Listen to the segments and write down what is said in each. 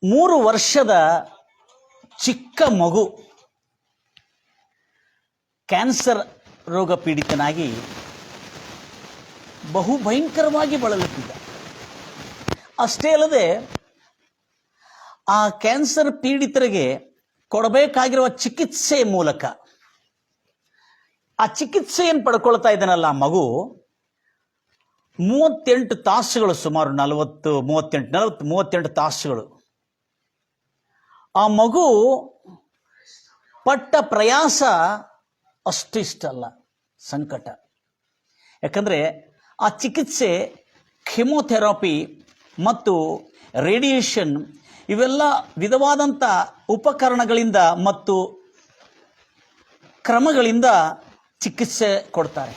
3 ವರ್ಷದ ಚಿಕ್ಕ ಮಗು ಕ್ಯಾನ್ಸರ್ ರೋಗ ಪೀಡಿತನಾಗಿ ಬಹು ಭಯಂಕರವಾಗಿ ಬಳಲುತ್ತಿದ್ದ. ಅಷ್ಟೇ ಅಲ್ಲದೆ ಆ ಕ್ಯಾನ್ಸರ್ ಪೀಡಿತರಿಗೆ ಕೊಡಬೇಕಾಗಿರುವ ಚಿಕಿತ್ಸೆ ಮೂಲಕ ಆ ಚಿಕಿತ್ಸೆಯನ್ನು ಪಡ್ಕೊಳ್ತಾ ಇದ್ದಾನಲ್ಲ ಆ ಮಗು 38 ತಾಸುಗಳು, ಸುಮಾರು 38 ತಾಸುಗಳು ಆ ಮಗು ಪಟ್ಟ ಪ್ರಯಾಸ ಅಷ್ಟು ಇಷ್ಟ ಅಲ್ಲ, ಸಂಕಟ. ಯಾಕಂದರೆ ಆ ಚಿಕಿತ್ಸೆ ಕೆಮೊಥೆರಪಿ ಮತ್ತು ರೇಡಿಯೇಷನ್ ಇವೆಲ್ಲ ವಿಧವಾದಂಥ ಉಪಕರಣಗಳಿಂದ ಮತ್ತು ಕ್ರಮಗಳಿಂದ ಚಿಕಿತ್ಸೆ ಕೊಡ್ತಾರೆ.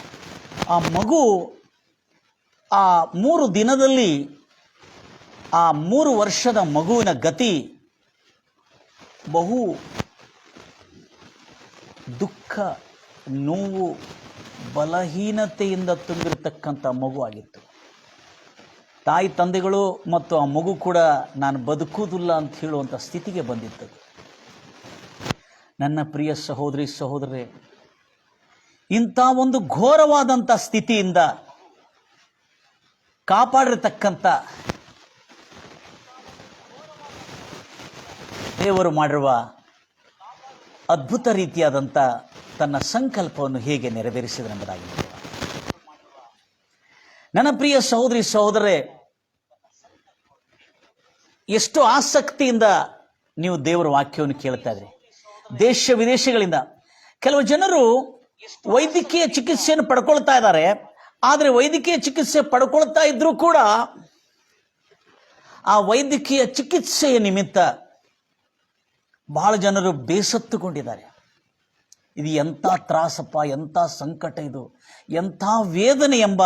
ಆ ಮಗು ಆ 3 ದಿನದಲ್ಲಿ ಆ 3 ವರ್ಷದ ಮಗುವಿನ ಗತಿ ಬಹು ದುಃಖ, ನೋವು, ಬಲಹೀನತೆಯಿಂದ ತುಂಬಿರತಕ್ಕಂಥ ಮಗು ಆಗಿತ್ತು. ತಾಯಿ ತಂದೆಗಳು ಮತ್ತು ಆ ಮಗು ಕೂಡ ನಾನು ಬದುಕುವುದಿಲ್ಲ ಅಂತ ಹೇಳುವಂಥ ಸ್ಥಿತಿಗೆ ಬಂದಿತ್ತು. ನನ್ನ ಪ್ರಿಯ ಸಹೋದರಿ ಸಹೋದರರೇ, ಇಂಥ ಒಂದು ಘೋರವಾದಂಥ ಸ್ಥಿತಿಯಿಂದ ಕಾಪಾಡಿರತಕ್ಕಂಥ ದೇವರು ಮಾಡಿರುವ ಅದ್ಭುತ ರೀತಿಯಾದಂಥ ತನ್ನ ಸಂಕಲ್ಪವನ್ನು ಹೇಗೆ ನೆರವೇರಿಸಿದನೆಂಬುದಾಗಿ ನನ್ನ ಪ್ರಿಯ ಸಹೋದರಿ ಸಹೋದರರೇ, ಎಷ್ಟು ಆಸಕ್ತಿಯಿಂದ ನೀವು ದೇವರ ವಾಕ್ಯವನ್ನು ಕೇಳ್ತಾ ಇದ್ರಿ. ದೇಶ ವಿದೇಶಗಳಿಂದ ಕೆಲವು ಜನರು ವೈದ್ಯಕೀಯ ಚಿಕಿತ್ಸೆಯನ್ನು ಪಡ್ಕೊಳ್ತಾ ಇದ್ದಾರೆ. ಆದರೆ ವೈದ್ಯಕೀಯ ಚಿಕಿತ್ಸೆ ಪಡ್ಕೊಳ್ತಾ ಇದ್ರೂ ಕೂಡ ಆ ವೈದ್ಯಕೀಯ ಚಿಕಿತ್ಸೆಯ ನಿಮಿತ್ತ ಬಹಳ ಜನರು ಬೇಸತ್ತುಕೊಂಡಿದ್ದಾರೆ. ಇದು ಎಂಥ ತ್ರಾಸಪ್ಪ, ಎಂಥ ಸಂಕಟ, ಇದು ಎಂಥ ವೇದನೆ ಎಂಬ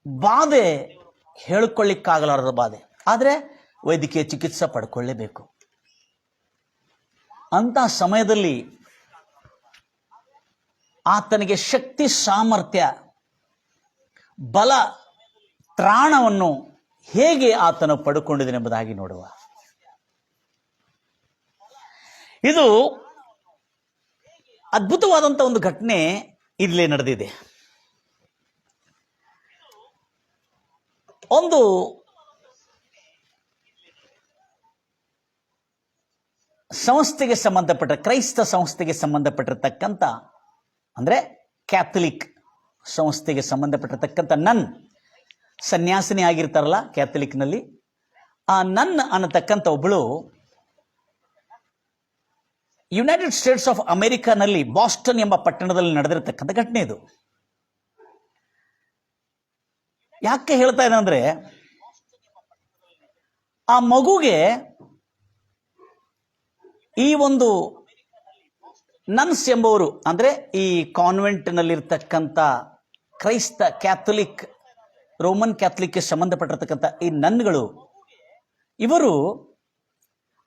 ಬಾಧೆ ಹೇಳ್ಕೊಳ್ಳಿಕ್ಕಾಗಲಾರದ ಬಾಧೆ. ಆದರೆ ವೈದ್ಯಕೀಯ ಚಿಕಿತ್ಸೆ ಪಡ್ಕೊಳ್ಳೇಬೇಕು. ಅಂಥ ಸಮಯದಲ್ಲಿ ಆತನಿಗೆ ಶಕ್ತಿ, ಸಾಮರ್ಥ್ಯ, ಬಲ, ತ್ರಾಣವನ್ನು ಹೇಗೆ ಆತನು ಪಡ್ಕೊಂಡಿದ್ದನೆಂಬುದಾಗಿ ನೋಡುವ. ಇದು ಅದ್ಭುತವಾದಂಥ ಒಂದು ಘಟನೆ ಇಲ್ಲೇ ನಡೆದಿದೆ. ಒಂದು ಸಂಸ್ಥೆಗೆ ಸಂಬಂಧಪಟ್ಟ, ಕ್ರೈಸ್ತ ಸಂಸ್ಥೆಗೆ ಸಂಬಂಧಪಟ್ಟಿರತಕ್ಕಂಥ, ಅಂದರೆ ಕ್ಯಾಥಲಿಕ್ ಸಂಸ್ಥೆಗೆ ಸಂಬಂಧಪಟ್ಟಿರತಕ್ಕಂಥ ನನ್, ಸನ್ಯಾಸಿನಿ ಆಗಿರ್ತಾರಲ್ಲ ಕ್ಯಾಥಲಿಕ್ನಲ್ಲಿ, ಆ ನನ್ ಅನ್ನತಕ್ಕಂಥ ಒಬ್ಬಳು ಯುನೈಟೆಡ್ ಸ್ಟೇಟ್ಸ್ ಆಫ್ ಅಮೆರಿಕಾನಲ್ಲಿ ಬಾಸ್ಟನ್ ಎಂಬ ಪಟ್ಟಣದಲ್ಲಿ ನಡೆದಿರತಕ್ಕಂಥ ಘಟನೆ ಇದು. ಯಾಕೆ ಹೇಳ್ತಾ ಇದೆ ಅಂದರೆ, ಆ ಮಗುಗೆ ಈ ಒಂದು ನನ್ಸ್ ಎಂಬವರು, ಅಂದರೆ ಈ ಕಾನ್ವೆಂಟ್ನಲ್ಲಿರ್ತಕ್ಕಂಥ ಕ್ರೈಸ್ತ ಕ್ಯಾಥಲಿಕ್, ರೋಮನ್ ಕ್ಯಾಥಲಿಕ್ಗೆ ಸಂಬಂಧಪಟ್ಟಿರ್ತಕ್ಕಂಥ ಈ ನನ್ಗಳು, ಇವರು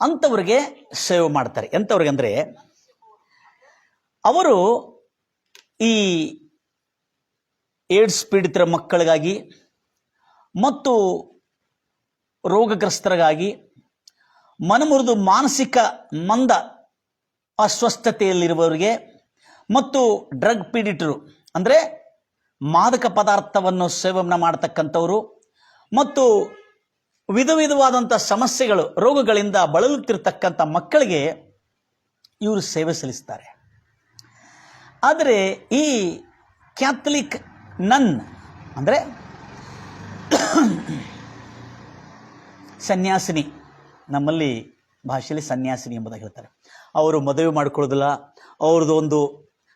ಅಂಥವ್ರಿಗೆ ಸೇವೆ ಮಾಡ್ತಾರೆ. ಎಂಥವ್ರಿಗೆ ಅಂದರೆ, ಅವರು ಈ ಏಡ್ಸ್ ಪೀಡಿತರ ಮಕ್ಕಳಿಗಾಗಿ ಮತ್ತು ರೋಗಗ್ರಸ್ತರಿಗಾಗಿ, ಮನಮುರಿದು ಮಾನಸಿಕ ಮಂದ ಅಸ್ವಸ್ಥತೆಯಲ್ಲಿರುವವರಿಗೆ ಮತ್ತು ಡ್ರಗ್ ಪೀಡಿತರು, ಅಂದರೆ ಮಾದಕ ಪದಾರ್ಥವನ್ನು ಸೇವನೆ ಮಾಡತಕ್ಕಂಥವರು ಮತ್ತು ವಿಧ ವಿಧವಾದಂಥ ಸಮಸ್ಯೆಗಳು, ರೋಗಗಳಿಂದ ಬಳಲುತ್ತಿರ್ತಕ್ಕಂಥ ಮಕ್ಕಳಿಗೆ ಇವರು ಸೇವೆ ಸಲ್ಲಿಸ್ತಾರೆ. ಆದರೆ ಈ ಕ್ಯಾಥಲಿಕ್ ನನ್ ಅಂದರೆ ಸನ್ಯಾಸಿನಿ, ನಮ್ಮಲ್ಲಿ ಭಾಷೆಯಲ್ಲಿ ಸನ್ಯಾಸಿನಿ ಎಂಬುದಾಗಿ ಹೇಳ್ತಾರೆ. ಅವರು ಮದುವೆ ಮಾಡಿಕೊಳ್ಳೋದಿಲ್ಲ. ಅವ್ರದ್ದು ಒಂದು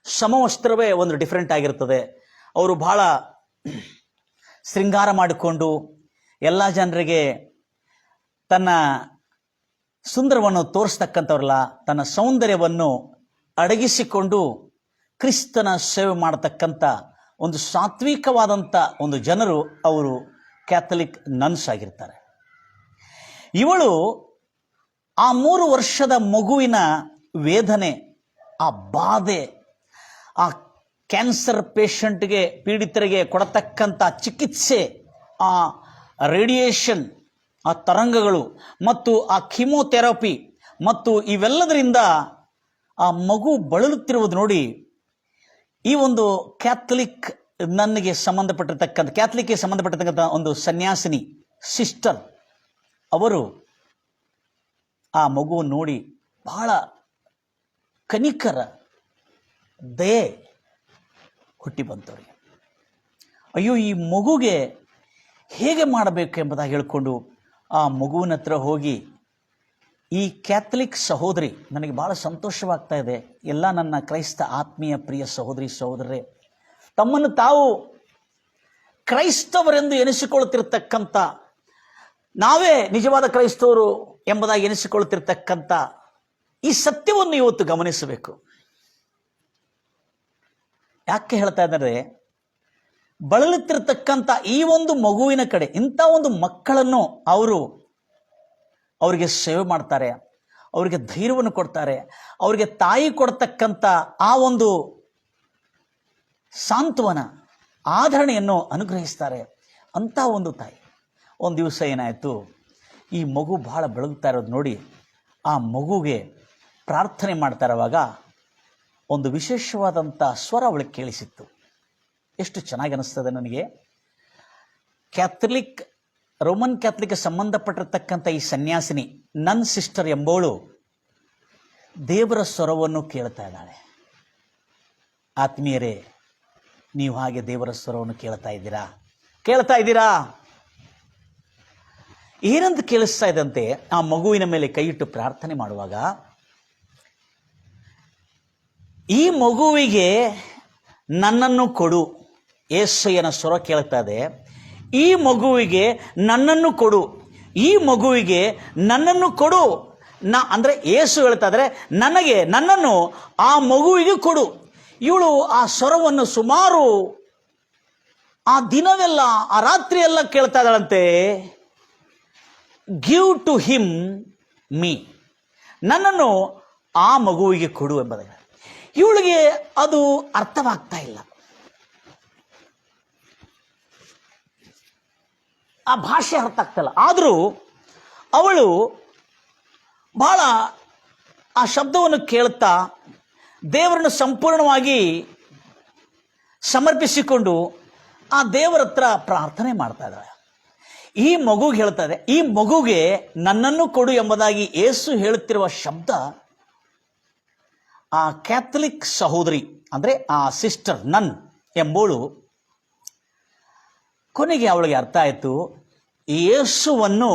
ಸಮವಸ್ತ್ರವೇ ಒಂದು ಡಿಫ್ರೆಂಟ್ ಆಗಿರ್ತದೆ. ಅವರು ಬಹಳ ಶೃಂಗಾರ ಮಾಡಿಕೊಂಡು ಎಲ್ಲ ಜನರಿಗೆ ತನ್ನ ಸುಂದರವನ್ನು ತೋರಿಸ್ತಕ್ಕಂಥವ್ರಲ್ಲ, ತನ್ನ ಸೌಂದರ್ಯವನ್ನು ಅಡಗಿಸಿಕೊಂಡು ಕ್ರಿಸ್ತನ ಸೇವೆ ಮಾಡತಕ್ಕಂಥ ಒಂದು ಸಾತ್ವಿಕವಾದಂಥ ಒಂದು ಜನರು ಅವರು ಕ್ಯಾಥಲಿಕ್ ನನ್ಸ್ ಆಗಿರ್ತಾರೆ. ಇವಳು ಆ 3 ವರ್ಷದ ಮಗುವಿನ ವೇದನೆ, ಆ ಬಾಧೆ, ಆ ಕ್ಯಾನ್ಸರ್ ಪೇಷಂಟ್ಗೆ, ಪೀಡಿತರಿಗೆ ಕೊಡತಕ್ಕಂಥ ಚಿಕಿತ್ಸೆ, ಆ ರೇಡಿಯೇಷನ್ ಆ ತರಂಗಗಳು ಮತ್ತು ಆ ಕೀಮೋಥೆರಪಿ ಮತ್ತು ಇವೆಲ್ಲದರಿಂದ ಆ ಮಗು ಬಳಲುತ್ತಿರುವುದು ನೋಡಿ, ಈ ಒಂದು ಕ್ಯಾಥಲಿಕ್ಗೆ ಸಂಬಂಧಪಟ್ಟಿರ್ತಕ್ಕಂಥ ಒಂದು ಸನ್ಯಾಸಿನಿ ಸಿಸ್ಟರ್ ಅವರು ಆ ಮಗುವನ್ನು ನೋಡಿ ಬಹಳ ಕನಿಕರ ದಯೆ ಹುಟ್ಟಿ ಬಂತವರಿಗೆ. ಅಯ್ಯೋ, ಈ ಮಗುಗೆ ಹೇಗೆ ಮಾಡಬೇಕು ಎಂಬುದಾಗಿ ಹೇಳಿಕೊಂಡು ಆ ಮಗುವಿನ ಹತ್ರ ಹೋಗಿ, ಈ ಕ್ಯಾಥಲಿಕ್ ಸಹೋದರಿ, ನನಗೆ ಭಾಳ ಸಂತೋಷವಾಗ್ತಾ ಇದೆ, ಎಲ್ಲ ನನ್ನ ಕ್ರೈಸ್ತ ಆತ್ಮೀಯ ಪ್ರಿಯ ಸಹೋದರರೇ, ತಮ್ಮನ್ನು ತಾವು ಕ್ರೈಸ್ತವರೆಂದು ಎನಿಸಿಕೊಳ್ಳುತ್ತಿರ್ತಕ್ಕಂಥ, ನಾವೇ ನಿಜವಾದ ಕ್ರೈಸ್ತವರು ಎಂಬುದಾಗಿ ಎನಿಸಿಕೊಳ್ಳುತ್ತಿರ್ತಕ್ಕಂಥ ಈ ಸತ್ಯವನ್ನು ಇವತ್ತು ಗಮನಿಸಬೇಕು. ಯಾಕೆ ಹೇಳ್ತಾ ಇದ್ದಾರೆ? ಬಳಲುತ್ತಿರತಕ್ಕಂಥ ಈ ಒಂದು ಮಗುವಿನ ಕಡೆ, ಇಂಥ ಒಂದು ಮಕ್ಕಳನ್ನು ಅವರಿಗೆ ಸೇವೆ ಮಾಡ್ತಾರೆ, ಅವರಿಗೆ ಧೈರ್ಯವನ್ನು ಕೊಡ್ತಾರೆ, ಅವರಿಗೆ ತಾಯಿ ಕೊಡ್ತಕ್ಕಂಥ ಆ ಒಂದು ಸಾಂತ್ವನ, ಆಧರಣೆಯನ್ನು ಅನುಗ್ರಹಿಸ್ತಾರೆ. ಅಂಥ ಒಂದು ತಾಯಿ. ಒಂದು ದಿವಸ ಏನಾಯಿತು, ಈ ಮಗು ಬಹಳ ಬೆಳಗ್ತಾ ಇರೋದು ನೋಡಿ ಆ ಮಗುಗೆ ಪ್ರಾರ್ಥನೆ ಮಾಡ್ತಾ ಇರುವಾಗ ಒಂದು ವಿಶೇಷವಾದಂಥ ಸ್ವರ ಅವಳಿಗೆ ಕೇಳಿಸಿತ್ತು. ಎಷ್ಟು ಚೆನ್ನಾಗಿ ಅನ್ನಿಸ್ತದೆ ನನಗೆ. ರೋಮನ್ ಕ್ಯಾಥಲಿಕ್ಗೆ ಸಂಬಂಧಪಟ್ಟಿರ್ತಕ್ಕಂಥ ಈ ಸನ್ಯಾಸಿನಿ ನನ್ ಸಿಸ್ಟರ್ ಎಂಬವಳು ದೇವರ ಸ್ವರವನ್ನು ಕೇಳ್ತಾ ಇದ್ದಾಳೆ. ಆತ್ಮೀಯರೇ, ನೀವು ಹಾಗೆ ದೇವರ ಸ್ವರವನ್ನು ಕೇಳ್ತಾ ಇದ್ದೀರಾ? ಏನಂತ ಕೇಳಿಸ್ತಾ ಇದ್ದಂತೆ ಆ ಮಗುವಿನ ಮೇಲೆ ಕೈ ಇಟ್ಟು ಪ್ರಾರ್ಥನೆ ಮಾಡುವಾಗ, ಈ ಮಗುವಿಗೆ ನನ್ನನ್ನು ಕೊಡು. ಯೇಸುವಿನ ಸ್ವರ ಕೇಳ್ತಾ ಇದೆ, ಈ ಮಗುವಿಗೆ ನನ್ನನ್ನು ಕೊಡು, ಈ ಮಗುವಿಗೆ ನನ್ನನ್ನು ಕೊಡು. ಅಂದರೆ ಯೇಸು ಹೇಳ್ತಾ ಇದ್ದಾರೆ, ನನ್ನನ್ನು ಆ ಮಗುವಿಗೆ ಕೊಡು. ಇವಳು ಆ ಸ್ವರವನ್ನು ಸುಮಾರು ಆ ದಿನವೆಲ್ಲ, ಆ ರಾತ್ರಿಯೆಲ್ಲ ಕೇಳ್ತಾ ಇದ್ದಾಳಂತೆ. ಗಿವ್ ಟು ಹಿಮ್ ಮೀ, ನನ್ನನ್ನು ಆ ಮಗುವಿಗೆ ಕೊಡು ಎಂಬುದಾಗಿ. ಇವಳಿಗೆ ಅದು ಅರ್ಥವಾಗ್ತಾ ಇಲ್ಲ, ಆ ಭಾಷೆ ಅರ್ಥ ಆಗ್ತಿಲ್ಲ. ಆದರೂ ಅವಳು ಬಹಳ ಆ ಶಬ್ದವನ್ನು ಕೇಳುತ್ತಾ ದೇವರನ್ನು ಸಂಪೂರ್ಣವಾಗಿ ಸಮರ್ಪಿಸಿಕೊಂಡು ಆ ದೇವರ ಹತ್ರ ಪ್ರಾರ್ಥನೆ ಮಾಡ್ತಾ ಇದ್ದಾಳೆ. ಈ ಮಗುಗೆ ಹೇಳ್ತಾ ಇದೆ, ಈ ಮಗುಗೆ ನನ್ನನ್ನು ಕೊಡು ಎಂಬುದಾಗಿ ಯೇಸು ಹೇಳುತ್ತಿರುವ ಶಬ್ದ ಆ ಕ್ಯಾಥಲಿಕ್ ಸಹೋದರಿ, ಅಂದರೆ ಆ ಸಿಸ್ಟರ್ ನನ್ ಎಂಬುಳು, ಕೊನೆಗೆ ಅವಳಿಗೆ ಅರ್ಥ ಆಯಿತು, ಯೇಸುವನ್ನು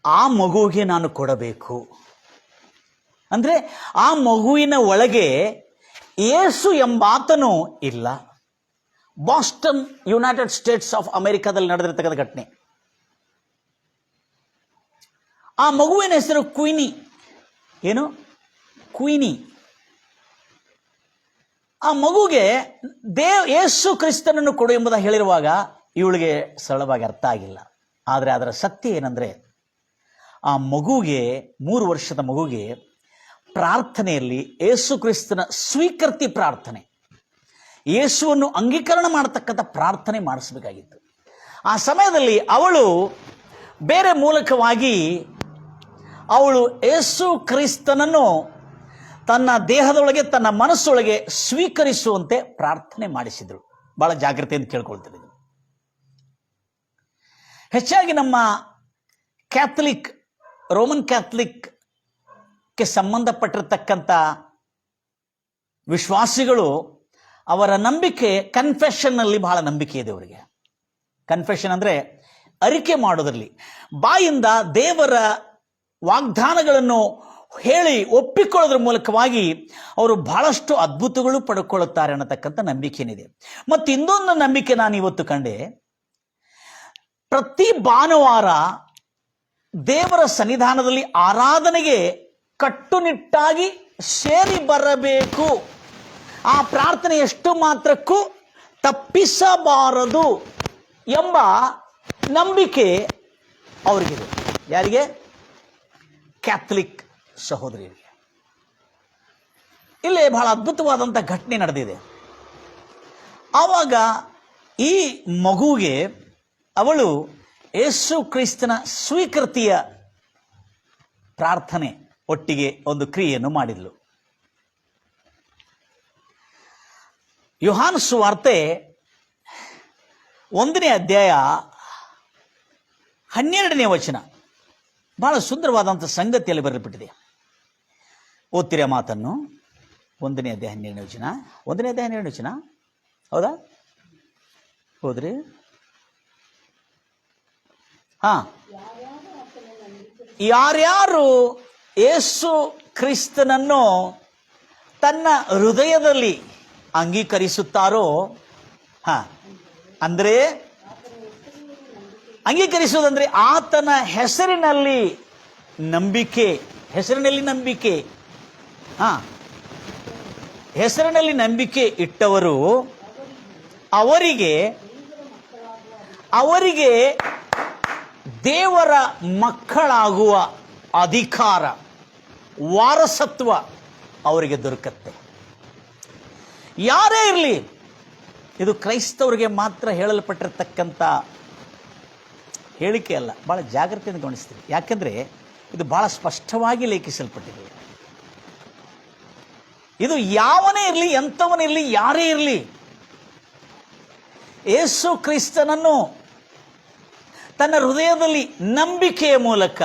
ಆ ಮಗುವಿಗೆ ನಾನು ಕೊಡಬೇಕು. ಅಂದರೆ ಆ ಮಗುವಿನ ಒಳಗೆ ಯೇಸು ಎಂಬಾತನು ಇಲ್ಲ. ಬಾಸ್ಟನ್, ಯುನೈಟೆಡ್ ಸ್ಟೇಟ್ಸ್ ಆಫ್ ಅಮೆರಿಕಾದಲ್ಲಿ ನಡೆದಿರ್ತಕ್ಕಂಥ ಘಟನೆ. ಆ ಮಗುವಿನ ಹೆಸರು ಕ್ವೀನಿ. ಏನು? ಕ್ವೀನಿ. ಆ ಮಗುಗೆ ಯೇಸು ಕ್ರಿಸ್ತನನ್ನು ಕೊಡು ಎಂಬುದಾಗಿ ಹೇಳಿರುವಾಗ ಇವಳಿಗೆ ಸರಳವಾಗಿ ಅರ್ಥ ಆಗಿಲ್ಲ. ಆದರೆ ಅದರ ಸತ್ಯ ಏನಂದರೆ, ಆ ಮಗುಗೆ, 3 ವರ್ಷದ ಮಗುಗೆ ಪ್ರಾರ್ಥನೆಯಲ್ಲಿ ಯೇಸು ಕ್ರಿಸ್ತನ ಸ್ವೀಕೃತಿ ಪ್ರಾರ್ಥನೆ, ಯೇಸುವನ್ನು ಅಂಗೀಕರಣ ಮಾಡತಕ್ಕಂಥ ಪ್ರಾರ್ಥನೆ ಮಾಡಿಸಬೇಕಾಗಿತ್ತು. ಆ ಸಮಯದಲ್ಲಿ ಅವಳು ಬೇರೆ ಮೂಲಕವಾಗಿ ಯೇಸು ಕ್ರಿಸ್ತನನ್ನು ತನ್ನ ದೇಹದೊಳಗೆ, ತನ್ನ ಮನಸ್ಸೊಳಗೆ ಸ್ವೀಕರಿಸುವಂತೆ ಪ್ರಾರ್ಥನೆ ಮಾಡಿಸಿದ್ರು. ಬಹಳ ಜಾಗ್ರತೆಯಿಂದ ಕೇಳ್ಕೊಳ್ತೀನಿ. ಹೆಚ್ಚಾಗಿ ನಮ್ಮ ರೋಮನ್ ಕ್ಯಾಥಲಿಕ್ಗೆ ಸಂಬಂಧಪಟ್ಟಿರ್ತಕ್ಕಂಥ ವಿಶ್ವಾಸಿಗಳು, ಅವರ ನಂಬಿಕೆ ಕನ್ಫೆಷನ್ನಲ್ಲಿ ಬಹಳ ನಂಬಿಕೆ ಇದೆ ಅವರಿಗೆ. ಕನ್ಫೆಷನ್ ಅಂದರೆ ಅರಿಕೆ ಮಾಡೋದ್ರಲ್ಲಿ, ಬಾಯಿಂದ ದೇವರ ವಾಗ್ದಾನಗಳನ್ನು ಹೇಳಿ ಒಪ್ಪಿಕೊಳ್ಳೋದ್ರ ಮೂಲಕವಾಗಿ ಅವರು ಬಹಳಷ್ಟು ಅದ್ಭುತಗಳು ಪಡ್ಕೊಳ್ಳುತ್ತಾರೆ ಅನ್ನತಕ್ಕಂಥ ನಂಬಿಕೆ ಏನಿದೆ. ಮತ್ತು ಇನ್ನೊಂದು ನಂಬಿಕೆ ನಾನು ಇವತ್ತು ಕಂಡೆ, ಪ್ರತಿ ಭಾನುವಾರ ದೇವರ ಸನ್ನಿಧಾನದಲ್ಲಿ ಆರಾಧನೆಗೆ ಕಟ್ಟುನಿಟ್ಟಾಗಿ ಸೇರಿ ಬರಬೇಕು, ಆ ಪ್ರಾರ್ಥನೆ ಎಷ್ಟು ಮಾತ್ರಕ್ಕೂ ತಪ್ಪಿಸಬಾರದು ಎಂಬ ನಂಬಿಕೆ ಅವರಿಗಿದೆ. ಯಾರಿಗೆ? ಕ್ಯಾಥಲಿಕ್ ಸಹೋದರಿಯರಿಗೆ. ಇಲ್ಲಿ ಬಹಳ ಅದ್ಭುತವಾದಂಥ ಘಟನೆ ನಡೆದಿದೆ. ಆವಾಗ ಈ ಮಗುವಿಗೆ ಅವಳು ಯೇಸು ಕ್ರಿಸ್ತನ ಸ್ವೀಕೃತಿಯ ಪ್ರಾರ್ಥನೆ ಒಟ್ಟಿಗೆ ಒಂದು ಕ್ರಿಯೆಯನ್ನು ಮಾಡಿದ್ಲು. ಯೋಹಾನ ಸುವಾರ್ತೆ 1ನೇ ಅಧ್ಯಾಯ 12ನೇ ವಚನ ಬಹಳ ಸುಂದರವಾದಂಥ ಸಂಗತಿಯಲ್ಲಿ ಬರೆಯಲ್ಪಟ್ಟಿದೆ. ಓದ್ತಿರ ಮಾತನ್ನು. 1ನೇ ಅಧ್ಯಾಯ 12ನೇ ವಚನ. 1ನೇ ಅಧ್ಯಾಯ 12ನೇ ವಚನ, ಹೌದಾ? ಹೋದ್ರಿ? ಯಾರ್ಯಾರು ಯೇಸು ಕ್ರಿಸ್ತನನ್ನು ತನ್ನ ಹೃದಯದಲ್ಲಿ ಅಂಗೀಕರಿಸುತ್ತಾರೋ, ಅಂದರೆ ಅಂಗೀಕರಿಸುವುದಂದ್ರೆ ಆತನ ಹೆಸರಿನಲ್ಲಿ ನಂಬಿಕೆ, ಹೆಸರಿನಲ್ಲಿ ನಂಬಿಕೆ ಇಟ್ಟವರು ಅವರಿಗೆ ದೇವರ ಮಕ್ಕಳಾಗುವ ಅಧಿಕಾರ, ವಾರಸತ್ವ ಅವರಿಗೆ ದೊರಕತ್ತೆ. ಯಾರೇ ಇರಲಿ, ಇದು ಕ್ರೈಸ್ತವರಿಗೆ ಮಾತ್ರ ಹೇಳಲ್ಪಟ್ಟಿರ್ತಕ್ಕಂಥ ಹೇಳಿಕೆ ಅಲ್ಲ. ಭಾಳ ಜಾಗ್ರತೆಯಿಂದ ಗಮನಿಸ್ತೀವಿ, ಯಾಕೆಂದರೆ ಇದು ಭಾಳ ಸ್ಪಷ್ಟವಾಗಿ ಲೇಖಿಸಲ್ಪಟ್ಟಿದೆ. ಇದು ಯಾವನೇ ಇರಲಿ, ಎಂಥವನಿರಲಿ, ಯಾರೇ ಇರಲಿ, ಯೇಸು ಕ್ರಿಸ್ತನನ್ನು ತನ್ನ ಹೃದಯದಲ್ಲಿ ನಂಬಿಕೆಯ ಮೂಲಕ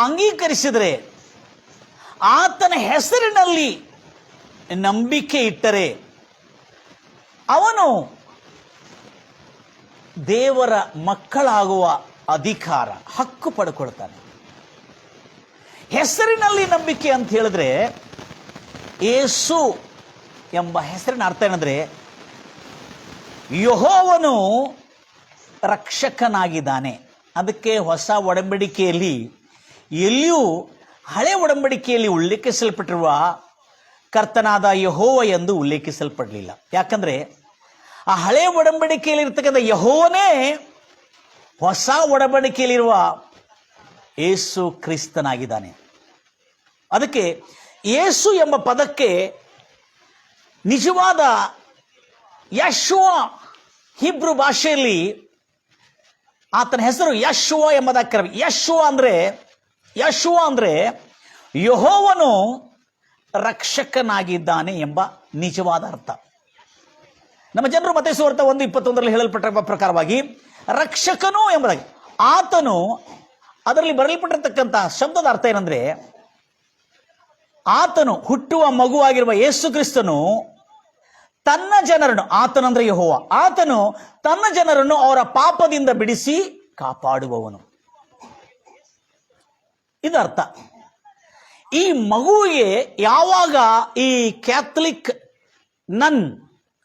ಅಂಗೀಕರಿಸಿದರೆ, ಆತನ ಹೆಸರಿನಲ್ಲಿ ನಂಬಿಕೆ ಇಟ್ಟರೆ, ಅವನು ದೇವರ ಮಕ್ಕಳಾಗುವ ಅಧಿಕಾರ, ಹಕ್ಕು ಪಡ್ಕೊಳ್ತಾನೆ. ಹೆಸರಿನಲ್ಲಿ ನಂಬಿಕೆ ಅಂತ ಹೇಳಿದ್ರೆ, ಯೇಸು ಎಂಬ ಹೆಸರಿನ ಅರ್ಥ ಏನಂದ್ರೆ, ಯೆಹೋವನು ರಕ್ಷಕನಾಗಿದ್ದಾನೆ. ಅದಕ್ಕೆ ಹೊಸ ಒಡಂಬಡಿಕೆಯಲ್ಲಿ ಎಲ್ಲಿಯೂ ಹಳೆ ಒಡಂಬಡಿಕೆಯಲ್ಲಿ ಉಲ್ಲೇಖಿಸಲ್ಪಟ್ಟಿರುವ ಕರ್ತನಾದ ಯೆಹೋವ ಎಂದು ಉಲ್ಲೇಖಿಸಲ್ಪಡಲಿಲ್ಲ. ಯಾಕಂದ್ರೆ ಆ ಹಳೆ ಒಡಂಬಡಿಕೆಯಲ್ಲಿ ಇರ್ತಕ್ಕಂಥ ಯೆಹೋವನೇ ಹೊಸ ಒಡಂಬಡಿಕೆಯಲ್ಲಿರುವ ಯೇಸು ಕ್ರಿಸ್ತನಾಗಿದ್ದಾನೆ. ಅದಕ್ಕೆ ಯೇಸು ಎಂಬ ಪದಕ್ಕೆ ನಿಜವಾದ ಯಶುವ, ಹಿಬ್ರು ಭಾಷೆಯಲ್ಲಿ ಆತನ ಹೆಸರು ಯಶುವ ಎಂಬುದಾಗಿ. ಯಶುವ ಅಂದ್ರೆ ಯೆಹೋವನು ರಕ್ಷಕನಾಗಿದ್ದಾನೆ ಎಂಬ ನಿಜವಾದ ಅರ್ಥ. ನಮ್ಮ ಜನರು ಮತ್ತೇಯು ಸುವಾರ್ತೆ 1:21 ಹೇಳಲ್ಪಟ್ಟ ಪ್ರಕಾರವಾಗಿ ರಕ್ಷಕನು ಎಂಬುದಾಗಿ. ಆತನು, ಅದರಲ್ಲಿ ಬರೆಯಲ್ಪಟ್ಟಿರ್ತಕ್ಕಂಥ ಶಬ್ದದ ಅರ್ಥ ಏನಂದ್ರೆ, ಆತನು ಹುಟ್ಟುವ ಮಗುವಾಗಿರುವ ಯೇಸು ಕ್ರಿಸ್ತನು ತನ್ನ ಜನರನ್ನು, ಆತನಂದ್ರೆ ಯೆಹೋವ, ಆತನು ತನ್ನ ಜನರನ್ನು ಅವರ ಪಾಪದಿಂದ ಬಿಡಿಸಿ ಕಾಪಾಡುವವನು. ಇದರ್ಥ. ಈ ಮಗುವಿಗೆ ಯಾವಾಗ ಈ ಕ್ಯಾಥಲಿಕ್ ನನ್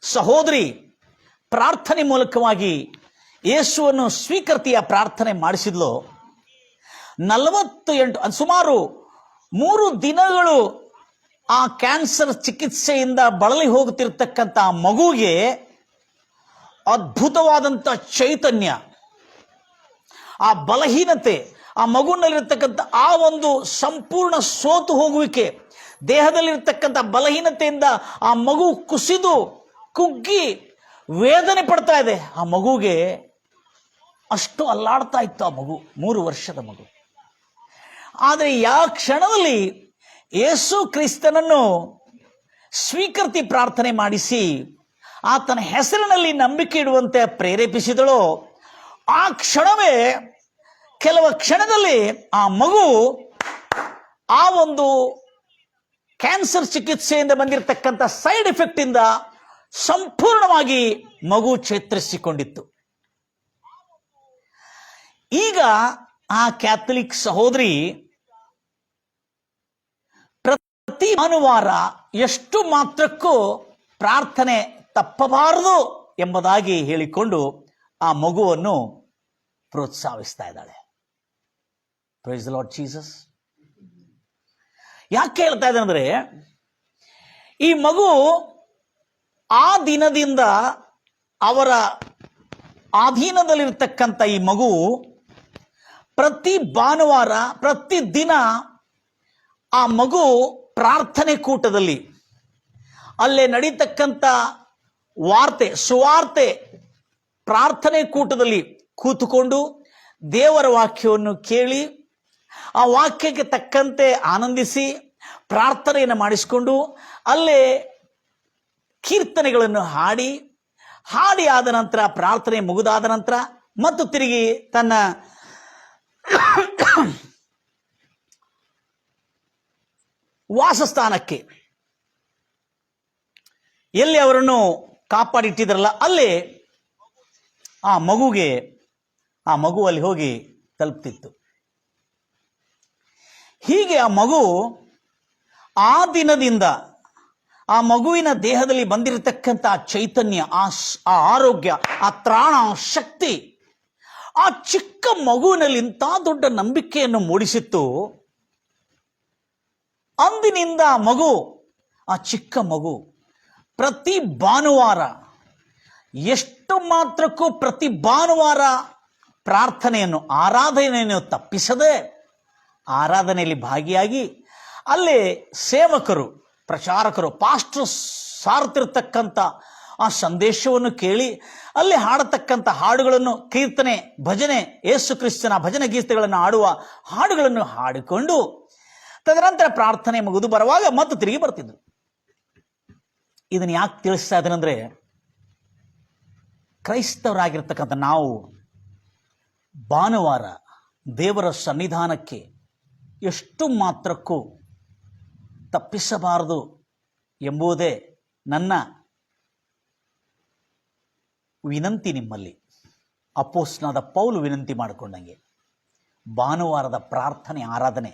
ಸಹೋದರಿ ಪ್ರಾರ್ಥನೆ ಮೂಲಕವಾಗಿ ಯೇಸುವನ್ನು ಸ್ವೀಕೃತಿಯ ಪ್ರಾರ್ಥನೆ ಮಾಡಿಸಿದ್ಲು, 48 ಸುಮಾರು 3 ದಿನಗಳು ಆ ಕ್ಯಾನ್ಸರ್ ಚಿಕಿತ್ಸೆಯಿಂದ ಬಳಲಿ ಹೋಗುತ್ತಿರ್ತಕ್ಕಂಥ ಮಗುವಿಗೆ ಅದ್ಭುತವಾದಂಥ ಚೈತನ್ಯ, ಆ ಬಲಹೀನತೆ, ಆ ಮಗುವಿನಲ್ಲಿರ್ತಕ್ಕಂಥ ಆ ಒಂದು ಸಂಪೂರ್ಣ ಸೋತು ಹೋಗುವಿಕೆ, ದೇಹದಲ್ಲಿರ್ತಕ್ಕಂಥ ಬಲಹೀನತೆಯಿಂದ ಆ ಮಗು ಕುಸಿದು ಕುಗ್ಗಿ ವೇದನೆ ಪಡ್ತಾ ಇದೆ. ಆ ಮಗುಗೆ ಅಷ್ಟು ಅಲ್ಲಾಡ್ತಾ ಇತ್ತು ಆ ಮಗು, 3 ವರ್ಷದ ಮಗು. ಆದರೆ ಯಾವ ಕ್ಷಣದಲ್ಲಿ ಯೇಸು ಕ್ರಿಸ್ತನನ್ನು ಸ್ವೀಕೃತಿ ಪ್ರಾರ್ಥನೆ ಮಾಡಿಸಿ ಆತನ ಹೆಸರಿನಲ್ಲಿ ನಂಬಿಕೆ ಇಡುವಂತೆ ಪ್ರೇರೇಪಿಸಿದಳೋ, ಆ ಕ್ಷಣವೇ, ಕೆಲವು ಕ್ಷಣದಲ್ಲಿ ಆ ಮಗು ಆ ಒಂದು ಕ್ಯಾನ್ಸರ್ ಚಿಕಿತ್ಸೆಯಿಂದ ಬಂದಿರತಕ್ಕಂಥ ಸೈಡ್ ಎಫೆಕ್ಟ್ ಇಂದ ಸಂಪೂರ್ಣವಾಗಿ ಮಗು ಚೇತರಿಸಿಕೊಂಡಿತ್ತು. ಈಗ ಆ ಕ್ಯಾಥಲಿಕ್ ಸಹೋದರಿ ಪ್ರತಿ ಭಾನುವಾರ ಎಷ್ಟು ಮಾತ್ರಕ್ಕೂ ಪ್ರಾರ್ಥನೆ ತಪ್ಪಬಾರದು ಎಂಬುದಾಗಿ ಹೇಳಿಕೊಂಡು ಆ ಮಗುವನ್ನು ಪ್ರೋತ್ಸಾಹಿಸ್ತಾ ಇದ್ದಾಳೆ. Praise the lord Jesus. ಯಾಕೆ ಹೇಳ್ತಾ ಇದ್ದಾನೆ ಅಂದ್ರೆ, ಈ ಮಗು ಆ ದಿನದಿಂದ ಅವರ ಅಧೀನದಲ್ಲಿರ್ತಕ್ಕಂಥ ಈ ಮಗು ಪ್ರತಿ ಭಾನುವಾರ, ಪ್ರತಿ ದಿನ ಆ ಮಗು ಪ್ರಾರ್ಥನೆ ಕೂಟದಲ್ಲಿ, ಅಲ್ಲೇ ನಡೀತಕ್ಕಂಥ ಸುವಾರ್ತೆ ಪ್ರಾರ್ಥನೆ ಕೂಟದಲ್ಲಿ ಕೂತುಕೊಂಡು ದೇವರ ವಾಕ್ಯವನ್ನು ಕೇಳಿ ಆ ವಾಕ್ಯಕ್ಕೆ ತಕ್ಕಂತೆ ಆನಂದಿಸಿ ಪ್ರಾರ್ಥನೆಯನ್ನು ಮಾಡಿಸಿಕೊಂಡು ಅಲ್ಲೇ ಕೀರ್ತನೆಗಳನ್ನು ಹಾಡಿ ಆದ ನಂತರ, ಪ್ರಾರ್ಥನೆ ಮುಗಿದಾದ ನಂತರ ಮತ್ತು ತಿರುಗಿ ತನ್ನ ವಾಸಸ್ಥಾನಕ್ಕೆ, ಎಲ್ಲಿ ಅವರನ್ನು ಕಾಪಾಡಿಟ್ಟಿದ್ರಲ್ಲ ಅಲ್ಲೇ ಆ ಮಗು ಅಲ್ಲಿ ಹೋಗಿ ತಲುಪ್ತಿತ್ತು. ಹೀಗೆ ಆ ಮಗು ಆ ದಿನದಿಂದ ಆ ಮಗುವಿನ ದೇಹದಲ್ಲಿ ಬಂದಿರತಕ್ಕಂಥ ಚೈತನ್ಯ, ಆ ಆರೋಗ್ಯ, ಆ ತ್ರಾಣ, ಆ ಶಕ್ತಿ ಆ ಚಿಕ್ಕ ಮಗುವಿನಲ್ಲಿ ಇಂಥ ದೊಡ್ಡ ನಂಬಿಕೆಯನ್ನು ಮೂಡಿಸಿತ್ತು. ಅಂದಿನಿಂದ ಆ ಚಿಕ್ಕ ಮಗು ಪ್ರತಿ ಭಾನುವಾರ, ಎಷ್ಟು ಮಾತ್ರಕ್ಕೂ ಪ್ರತಿ ಭಾನುವಾರ ಪ್ರಾರ್ಥನೆಯನ್ನು, ಆರಾಧನೆಯನ್ನು ತಪ್ಪಿಸದೆ ಆರಾಧನೆಯಲ್ಲಿ ಭಾಗಿಯಾಗಿ ಅಲ್ಲೇ ಸೇವಕರು, ಪ್ರಚಾರಕರು, ಪಾಸ್ಟರ್ ಸಾರ್ತಿರ್ತಕ್ಕಂಥ ಆ ಸಂದೇಶವನ್ನು ಕೇಳಿ ಅಲ್ಲಿ ಹಾಡತಕ್ಕಂಥ ಹಾಡುಗಳನ್ನು, ಕೀರ್ತನೆ, ಭಜನೆ, ಯೇಸು ಕ್ರಿಸ್ತನ ಭಜನೆ ಗೀತೆಗಳನ್ನು ಹಾಡುವ ಹಾಡುಗಳನ್ನು ಹಾಡಿಕೊಂಡು ತದನಂತರ ಪ್ರಾರ್ಥನೆ ಮುಗಿದು ಬರುವಾಗ ಮತ್ತೆ ತಿರುಗಿ ಬರ್ತಿದ್ರು. ಇದನ್ನು ಯಾಕೆ ತಿಳಿಸ್ತಾ ಇದ್ದೇನೆಂದ್ರೆ, ಕ್ರೈಸ್ತವರಾಗಿರ್ತಕ್ಕಂಥ ನಾವು ಭಾನುವಾರ ದೇವರ ಸನ್ನಿಧಾನಕ್ಕೆ ಎಷ್ಟು ಮಾತ್ರಕ್ಕೂ ತಪ್ಪಿಸಬಾರದು ಎಂಬುದೇ ನನ್ನ ವಿನಂತಿ ನಿಮ್ಮಲ್ಲಿ. ಅಪೊಸ್ತಲನಾದ ಪೌಲು ವಿನಂತಿ ಮಾಡಿಕೊಂಡಂಗೆ ಭಾನುವಾರದ ಪ್ರಾರ್ಥನೆ, ಆರಾಧನೆ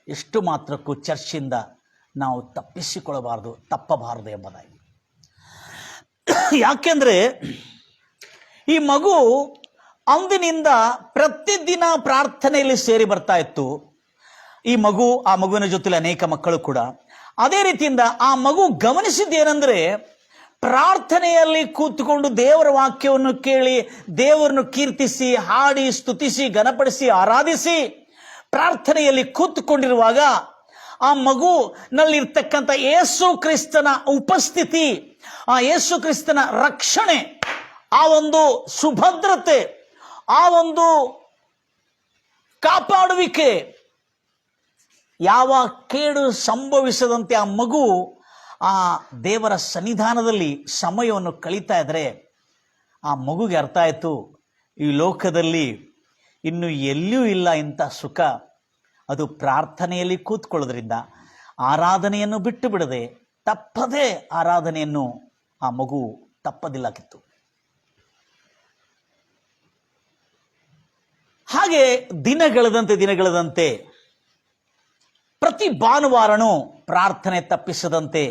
ಎಷ್ಟು ಮಾತ್ರಕ್ಕೂ ಚರ್ಚಿಂದ ನಾವು ತಪ್ಪಬಾರದು ಎಂಬುದಾಗಿ. ಯಾಕೆಂದರೆ ಈ ಮಗು ಅಂದಿನಿಂದ ಪ್ರತಿದಿನ ಪ್ರಾರ್ಥನೆಯಲ್ಲಿ ಸೇರಿ ಬರ್ತಾ ಇತ್ತು. ಆ ಮಗುವಿನ ಜೊತೆಲಿ ಅನೇಕ ಮಕ್ಕಳು ಕೂಡ ಅದೇ ರೀತಿಯಿಂದ ಆ ಮಗು ಗಮನಿಸಿದ್ದೇನೆಂದರೆ, ಪ್ರಾರ್ಥನೆಯಲ್ಲಿ ಕೂತ್ಕೊಂಡು ದೇವರ ವಾಕ್ಯವನ್ನು ಕೇಳಿ ದೇವರನ್ನು ಕೀರ್ತಿಸಿ, ಹಾಡಿ, ಸ್ತುತಿಸಿ, ಘನಪಡಿಸಿ, ಆರಾಧಿಸಿ ಪ್ರಾರ್ಥನೆಯಲ್ಲಿ ಕೂತ್ಕೊಂಡಿರುವಾಗ ಆ ಮಗುನಲ್ಲಿರ್ತಕ್ಕಂಥ ಯೇಸು ಕ್ರಿಸ್ತನ ಉಪಸ್ಥಿತಿ, ಆ ಯೇಸು ಕ್ರಿಸ್ತನ ರಕ್ಷಣೆ, ಆ ಒಂದು ಸುಭದ್ರತೆ, ಆ ಒಂದು ಕಾಪಾಡುವಿಕೆ, ಯಾವ ಕೇಡು ಸಂಭವಿಸದಂತೆ ಆ ಮಗು ಆ ದೇವರ ಸನ್ನಿಧಾನದಲ್ಲಿ ಸಮಯವನ್ನು ಕಳೀತಾ ಇದ್ರೆ ಆ ಮಗುಗೆ ಅರ್ಥ ಆಯಿತು, ಈ ಲೋಕದಲ್ಲಿ ಇನ್ನು ಎಲ್ಲಿಯೂ ಇಲ್ಲ ಇಂಥ ಸುಖ, ಅದು ಪ್ರಾರ್ಥನೆಯಲ್ಲಿ ಕೂತ್ಕೊಳ್ಳೋದ್ರಿಂದ. ಆರಾಧನೆಯನ್ನು ಬಿಟ್ಟು ಬಿಡದೆ ತಪ್ಪದೇ ಆರಾಧನೆಯನ್ನು ಆ ಮಗು ತಪ್ಪದಿಲ್ಲಕ್ಕಿತ್ತು. ಹಾಗೆ ದಿನಗಳೆದಂತೆ ಪ್ರತಿ ಭಾನುವಾರನೂ ಪ್ರಾರ್ಥನೆ ತಪ್ಪಿಸದಂತೆ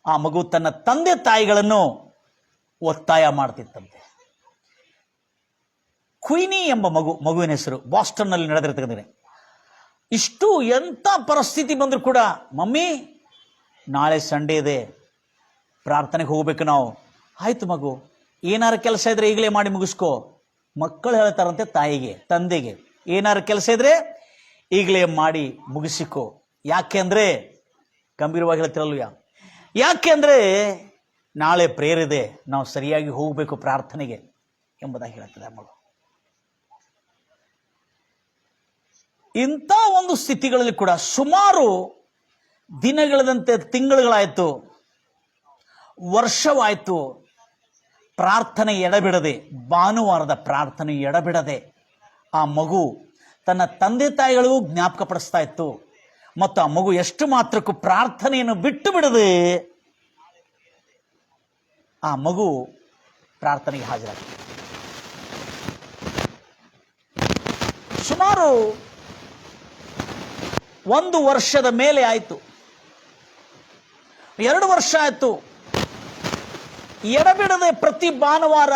ಆ ಮಗು ತನ್ನ ತಂದೆ ತಾಯಿಗಳನ್ನು ಒತ್ತಾಯ ಮಾಡ್ತಿತ್ತಂತೆ. ಕ್ವೀನಿ ಎಂಬ ಮಗುವಿನ ಹೆಸರು, ಬಾಸ್ಟನ್ನಲ್ಲಿ ನಡೆದಿರ್ತಕ್ಕಂಥ. ಇಷ್ಟು ಎಂಥ ಪರಿಸ್ಥಿತಿ ಬಂದರೂ ಕೂಡ, ಮಮ್ಮಿ ನಾಳೆ ಸಂಡೇ ಇದೆ, ಪ್ರಾರ್ಥನೆಗೆ ಹೋಗ್ಬೇಕು ನಾವು. ಆಯ್ತು ಮಗು, ಏನಾರು ಕೆಲಸ ಇದ್ರೆ ಈಗಲೇ ಮಾಡಿ ಮುಗಿಸ್ಕೋ. ಮಕ್ಕಳು ಹೇಳ್ತಾರಂತೆ ತಾಯಿಗೆ, ತಂದೆಗೆ, ಏನಾರು ಕೆಲಸ ಇದ್ರೆ ಈಗಲೇ ಮಾಡಿ ಮುಗಿಸಿಕೋ. ಯಾಕೆಂದ್ರೆ ಗಂಭೀರವಾಗಿ ಹೇಳ್ತಿರಲ್ವ, ಯಾಕೆಂದ್ರೆ ನಾಳೆ ಪ್ರೇಯರ್ ಇದೆ, ನಾವು ಸರಿಯಾಗಿ ಹೋಗಬೇಕು ಪ್ರಾರ್ಥನೆಗೆ ಎಂಬುದಾಗಿ ಹೇಳ್ತದೆ ಮಗಳು. ಇಂಥ ಒಂದು ಸ್ಥಿತಿಗಳಲ್ಲಿ ಕೂಡ ಸುಮಾರು ದಿನಗಳದಂತೆ ತಿಂಗಳುಗಳಾಯಿತು, ವರ್ಷವಾಯಿತು, ಪ್ರಾರ್ಥನೆ ಎಡಬಿಡದೆ, ಭಾನುವಾರದ ಪ್ರಾರ್ಥನೆ ಎಡಬಿಡದೆ ಆ ಮಗು ತನ್ನ ತಂದೆ ತಾಯಿಗಳಿಗೂ ಜ್ಞಾಪಕ ಪಡಿಸ್ತಾ ಇತ್ತು. ಮತ್ತು ಆ ಮಗು ಎಷ್ಟು ಮಾತ್ರಕ್ಕೂ ಪ್ರಾರ್ಥನೆಯನ್ನು ಬಿಟ್ಟು ಬಿಡದೆ ಆ ಮಗು ಪ್ರಾರ್ಥನೆಗೆ ಹಾಜರಾಗ್ತದೆ. ಸುಮಾರು 1 ವರ್ಷದ ಮೇಲೆ ಆಯಿತು, 2 ವರ್ಷ ಆಯಿತು. ಎಡಬಿಡದೆ ಪ್ರತಿ ಭಾನುವಾರ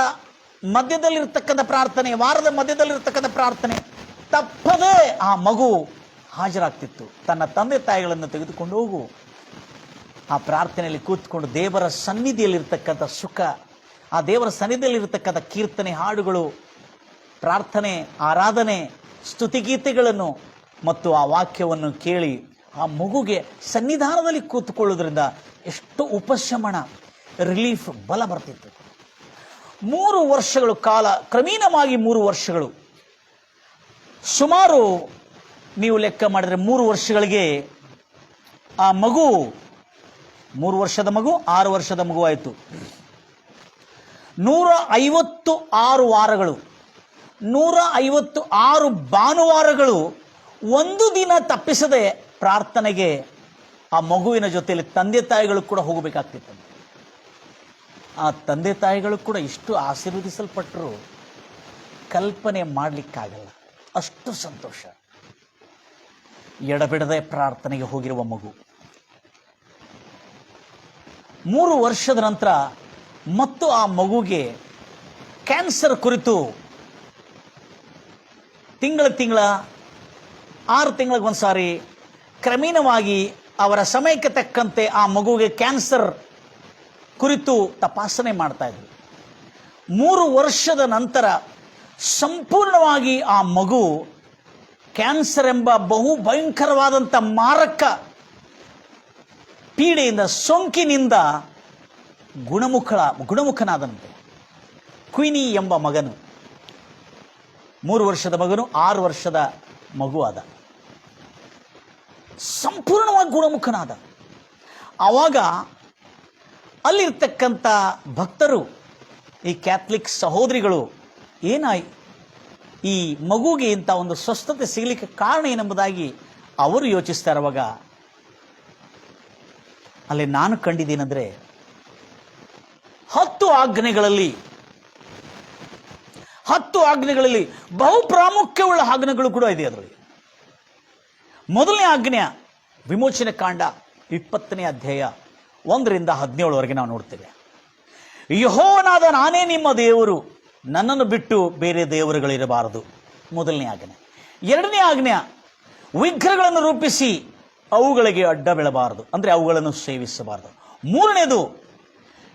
ಮಧ್ಯದಲ್ಲಿರ್ತಕ್ಕಂಥ ಪ್ರಾರ್ಥನೆ, ವಾರದ ಮಧ್ಯದಲ್ಲಿರ್ತಕ್ಕಂಥ ಪ್ರಾರ್ಥನೆ ತಪ್ಪದೇ ಆ ಮಗು ಹಾಜರಾಗ್ತಿತ್ತು. ತನ್ನ ತಂದೆ ತಾಯಿಗಳನ್ನು ತೆಗೆದುಕೊಂಡು ಹೋಗು, ಆ ಪ್ರಾರ್ಥನೆಯಲ್ಲಿ ಕೂತ್ಕೊಂಡು ದೇವರ ಸನ್ನಿಧಿಯಲ್ಲಿರ್ತಕ್ಕಂಥ ಸುಖ, ಆ ದೇವರ ಸನ್ನಿಧಿಯಲ್ಲಿರ್ತಕ್ಕಂಥ ಕೀರ್ತನೆ, ಹಾಡುಗಳು, ಪ್ರಾರ್ಥನೆ, ಆರಾಧನೆ, ಸ್ತುತಿಗೀತೆಗಳನ್ನು ಮತ್ತು ಆ ವಾಕ್ಯವನ್ನು ಕೇಳಿ ಆ ಮಗುಗೆ ಸನ್ನಿಧಾನದಲ್ಲಿ ಕೂತ್ಕೊಳ್ಳೋದ್ರಿಂದ ಎಷ್ಟು ಉಪಶಮನ, ರಿಲೀಫ್, ಬಲ ಬರ್ತಿತ್ತು. 3 ವರ್ಷಗಳು ಕಾಲ, ಕ್ರಮೇಣವಾಗಿ 3 ವರ್ಷಗಳು, ಸುಮಾರು ನೀವು ಲೆಕ್ಕ ಮಾಡಿದರೆ 3 ವರ್ಷಗಳಿಗೆ ಆ ಮಗು, 3 ವರ್ಷದ ಮಗು 6 ವರ್ಷದ ಮಗು ಆಯಿತು. 156 ವಾರಗಳು, 156 ಭಾನುವಾರಗಳು ಒಂದು ದಿನ ತಪ್ಪಿಸದೆ ಪ್ರಾರ್ಥನೆಗೆ ಆ ಮಗುವಿನ ಜೊತೆಯಲ್ಲಿ ತಂದೆ ತಾಯಿಗಳು ಕೂಡ ಹೋಗಬೇಕಾಗ್ತಿತ್ತು. ಆ ತಂದೆ ತಾಯಿಗಳು ಕೂಡ ಇಷ್ಟು ಆಶೀರ್ವದಿಸಲ್ಪಟ್ಟರು ಕಲ್ಪನೆ ಮಾಡಲಿಕ್ಕಾಗಲ್ಲ, ಅಷ್ಟು ಸಂತೋಷ. ಎಡಬಿಡದೆ ಪ್ರಾರ್ಥನೆಗೆ ಹೋಗಿರುವ ಮಗು 3 ವರ್ಷದ ನಂತರ ಮತ್ತು ಆ ಮಗುಗೆ ಕ್ಯಾನ್ಸರ್ ಕುರಿತು ತಿಂಗಳ 6 ತಿಂಗಳಿಗೊಂದ್ಸಾರಿ ಕ್ರಮೇಣವಾಗಿ ಅವರ ಸಮಯಕ್ಕೆ ತಕ್ಕಂತೆ ಆ ಮಗುವಿಗೆ ಕ್ಯಾನ್ಸರ್ ಕುರಿತು ತಪಾಸಣೆ ಮಾಡ್ತಾ ಇದ್ರು. 3 ವರ್ಷದ ನಂತರ ಸಂಪೂರ್ಣವಾಗಿ ಆ ಮಗು ಕ್ಯಾನ್ಸರ್ ಎಂಬ ಬಹು ಭಯಂಕರವಾದಂಥ ಮಾರಕ ಪೀಡೆಯಿಂದ, ಸೋಂಕಿನಿಂದ ಗುಣಮುಖನಾದಂತೆ. ಕ್ವಿನಿ ಎಂಬ ಮಗನು, 3 ವರ್ಷದ ಮಗನು 6 ವರ್ಷದ ಮಗು ಆದ, ಸಂಪೂರ್ಣವಾಗಿ ಗುಣಮುಖನಾದ. ಆವಾಗ ಅಲ್ಲಿರ್ತಕ್ಕಂಥ ಭಕ್ತರು, ಈ ಕ್ಯಾಥಲಿಕ್ ಸಹೋದರಿಗಳು, ಈ ಮಗುಗೆ ಇಂಥ ಒಂದು ಸ್ವಸ್ಥತೆ ಸಿಗಲಿಕ್ಕೆ ಕಾರಣ ಏನೆಂಬುದಾಗಿ ಅವರು ಯೋಚಿಸ್ತಾ ಇರುವಾಗ ಅಲ್ಲಿ ನಾನು ಕಂಡಿದ್ದೇನೆಂದರೆ 10 ಆಜ್ಞೆಗಳಲ್ಲಿ ಬಹು ಪ್ರಾಮುಖ್ಯವುಳ್ಳ ಆಜ್ಞೆಗಳು ಕೂಡ ಇದೆ. ಅದರಲ್ಲಿ ಮೊದಲನೇ ಆಜ್ಞೆ ವಿಮೋಚನೆ ಕಾಂಡ 20ನೇ ಅಧ್ಯಾಯ 1ರಿಂದ 17ವರೆಗೆ ನಾವು ನೋಡ್ತೇವೆ. ಯೆಹೋವನಾದ ನಾನೇ ನಿಮ್ಮ ದೇವರು, ನನ್ನನ್ನು ಬಿಟ್ಟು ಬೇರೆ ದೇವರುಗಳಿರಬಾರದು. ಮೊದಲನೇ ಆಜ್ಞೆ. 2ನೇ ಆಜ್ಞೆ ವಿಗ್ರಹಗಳನ್ನು ರೂಪಿಸಿ ಅವುಗಳಿಗೆ ಅಡ್ಡ ಬೀಳಬಾರದು, ಅಂದರೆ ಅವುಗಳನ್ನು ಸೇವಿಸಬಾರದು. 3ನೇದು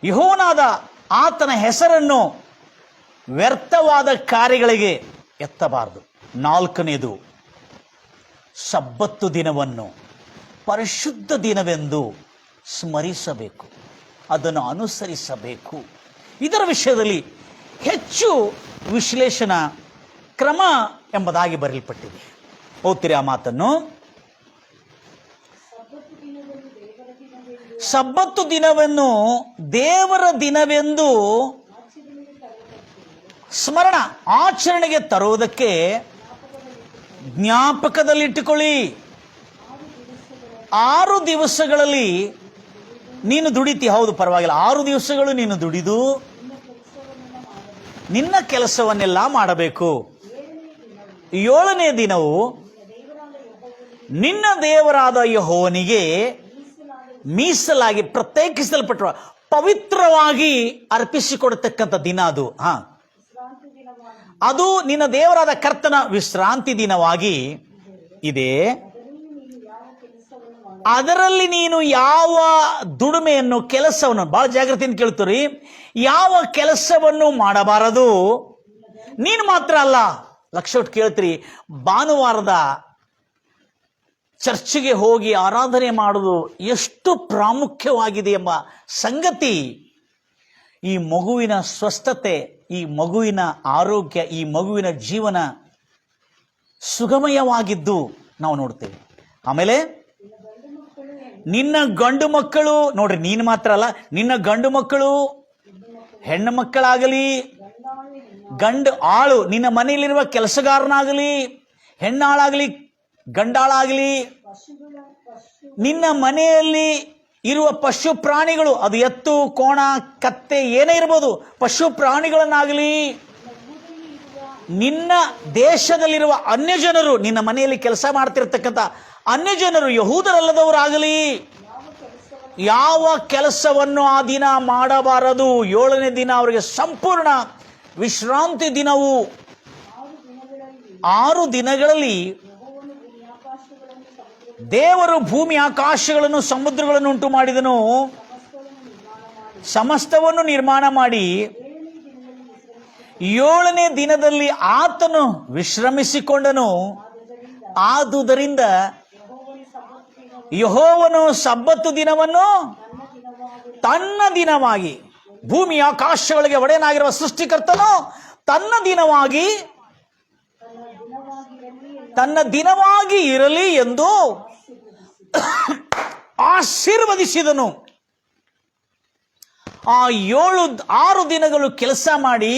ಯೆಹೋವನಾದ ಆತನ ಹೆಸರನ್ನು ವ್ಯರ್ಥವಾದ ಕಾರ್ಯಗಳಿಗೆ ಎತ್ತಬಾರದು. 4ನೇದು ಸಬ್ಬತ್ತು ದಿನವನ್ನು ಪರಿಶುದ್ಧ ದಿನವೆಂದು ಸ್ಮರಿಸಬೇಕು, ಅದನ್ನು ಅನುಸರಿಸಬೇಕು. ಇದರ ವಿಷಯದಲ್ಲಿ ಹೆಚ್ಚು ವಿಶ್ಲೇಷಣಾ ಕ್ರಮ ಎಂಬುದಾಗಿ ಬರೆಯಲ್ಪಟ್ಟಿದೆ. ಓದ್ತೀರಿ ಆ ಮಾತನ್ನು? ಸಬ್ಬತ್ತು ದಿನವನ್ನು ದೇವರ ದಿನವೆಂದು ಸ್ಮರಣ ಆಚರಣೆಗೆ ತರುವುದಕ್ಕೆ ಜ್ಞಾಪಕದಲ್ಲಿಟ್ಟುಕೊಳ್ಳಿ. 6 ದಿವಸಗಳಲ್ಲಿ ನೀನು ದುಡಿತಿ, ಹೌದು ಪರವಾಗಿಲ್ಲ, 6 ದಿವಸಗಳು ನೀನು ದುಡಿದು ನಿನ್ನ ಕೆಲಸವನ್ನೆಲ್ಲ ಮಾಡಬೇಕು. 7ನೇ ದಿನವು ನಿನ್ನ ದೇವರಾದ ಯೆಹೋವನಿಗೆ ಮೀಸಲಾಗಿ ಪ್ರತ್ಯೇಕಿಸಲ್ಪಟ್ಟ ಪವಿತ್ರವಾಗಿ ಅರ್ಪಿಸಿಕೊಡತಕ್ಕಂಥ ದಿನ ಅದು. ಅದು ನಿನ್ನ ದೇವರಾದ ಕರ್ತನ ವಿಶ್ರಾಂತಿ ದಿನವಾಗಿ ಇದೆ. ಅದರಲ್ಲಿ ನೀನು ಯಾವ ದುಡಿಮೆಯನ್ನು, ಕೆಲಸವನ್ನು, ಬಹಳ ಜಾಗ್ರತೆಯಿಂದ ಕೇಳ್ತೀರಿ, ಯಾವ ಕೆಲಸವನ್ನು ಮಾಡಬಾರದು. ನೀನು ಮಾತ್ರ ಅಲ್ಲ, ಲಕ್ಷ ಒಟ್ಟು ಕೇಳ್ತೀರಿ, ಭಾನುವಾರದ ಚರ್ಚ್ಗೆ ಹೋಗಿ ಆರಾಧನೆ ಮಾಡುವುದು ಎಷ್ಟು ಪ್ರಾಮುಖ್ಯವಾಗಿದೆ ಎಂಬ ಸಂಗತಿ, ಈ ಮಗುವಿನ ಸ್ವಸ್ಥತೆ, ಈ ಮಗುವಿನ ಆರೋಗ್ಯ, ಈ ಮಗುವಿನ ಜೀವನ ಸುಗಮಯವಾಗಿದ್ದು ನಾವು ನೋಡ್ತೇವೆ. ಆಮೇಲೆ ನಿನ್ನ ಗಂಡು ಮಕ್ಕಳು, ನೋಡ್ರಿ, ನೀನು ಮಾತ್ರ ಅಲ್ಲ, ನಿನ್ನ ಗಂಡು ಮಕ್ಕಳು, ಹೆಣ್ಣು ಮಕ್ಕಳಾಗಲಿ, ಗಂಡು ಆಳು, ನಿನ್ನ ಮನೆಯಲ್ಲಿರುವ ಕೆಲಸಗಾರನಾಗಲಿ, ಹೆಣ್ಣಾಳಾಗಲಿ, ಗಂಡಾಳಾಗಲಿ, ನಿನ್ನ ಮನೆಯಲ್ಲಿ ಇರುವ ಪಶು ಪ್ರಾಣಿಗಳು, ಅದು ಎತ್ತು, ಕೋಣ, ಕತ್ತೆ ಏನೇ ಇರ್ಬೋದು, ಪಶು ಪ್ರಾಣಿಗಳನ್ನಾಗಲಿ, ನಿನ್ನ ದೇಶದಲ್ಲಿರುವ ಅನ್ಯ ಜನರು, ನಿನ್ನ ಮನೆಯಲ್ಲಿ ಕೆಲಸ ಮಾಡ್ತಿರ್ತಕ್ಕಂಥ ಅನ್ಯ ಜನರು, ಯಹೂದರಲ್ಲದವರಾಗಲಿ, ಯಾವ ಕೆಲಸವನ್ನು ಆ ದಿನ ಮಾಡಬಾರದು. 7ನೇ ದಿನ ಅವರಿಗೆ ಸಂಪೂರ್ಣ ವಿಶ್ರಾಂತಿ ದಿನವು. 6 ದಿನಗಳಲ್ಲಿ ದೇವರು ಭೂಮಿ ಆಕಾಶಗಳನ್ನು ಸಮುದ್ರಗಳನ್ನು ಉಂಟು ಮಾಡಿದನು, ಸಮಸ್ತವನ್ನು ನಿರ್ಮಾಣ ಮಾಡಿ 7ನೇ ದಿನದಲ್ಲಿ ಆತನು ವಿಶ್ರಮಿಸಿಕೊಂಡನು. ಆದುದರಿಂದ ಯೆಹೋವನು ಸಬ್ಬತ್ತು ದಿನವನ್ನು ತನ್ನ ದಿನವಾಗಿ, ಭೂಮಿ ಆಕಾಶಗಳಿಗೆ ಒಡೆಯನಾಗಿರುವ ಸೃಷ್ಟಿಕರ್ತನು ತನ್ನ ದಿನವಾಗಿ ಇರಲಿ ಎಂದು ಆಶೀರ್ವದಿಸಿದನು. ಆ 6 ದಿನಗಳು ಕೆಲಸ ಮಾಡಿ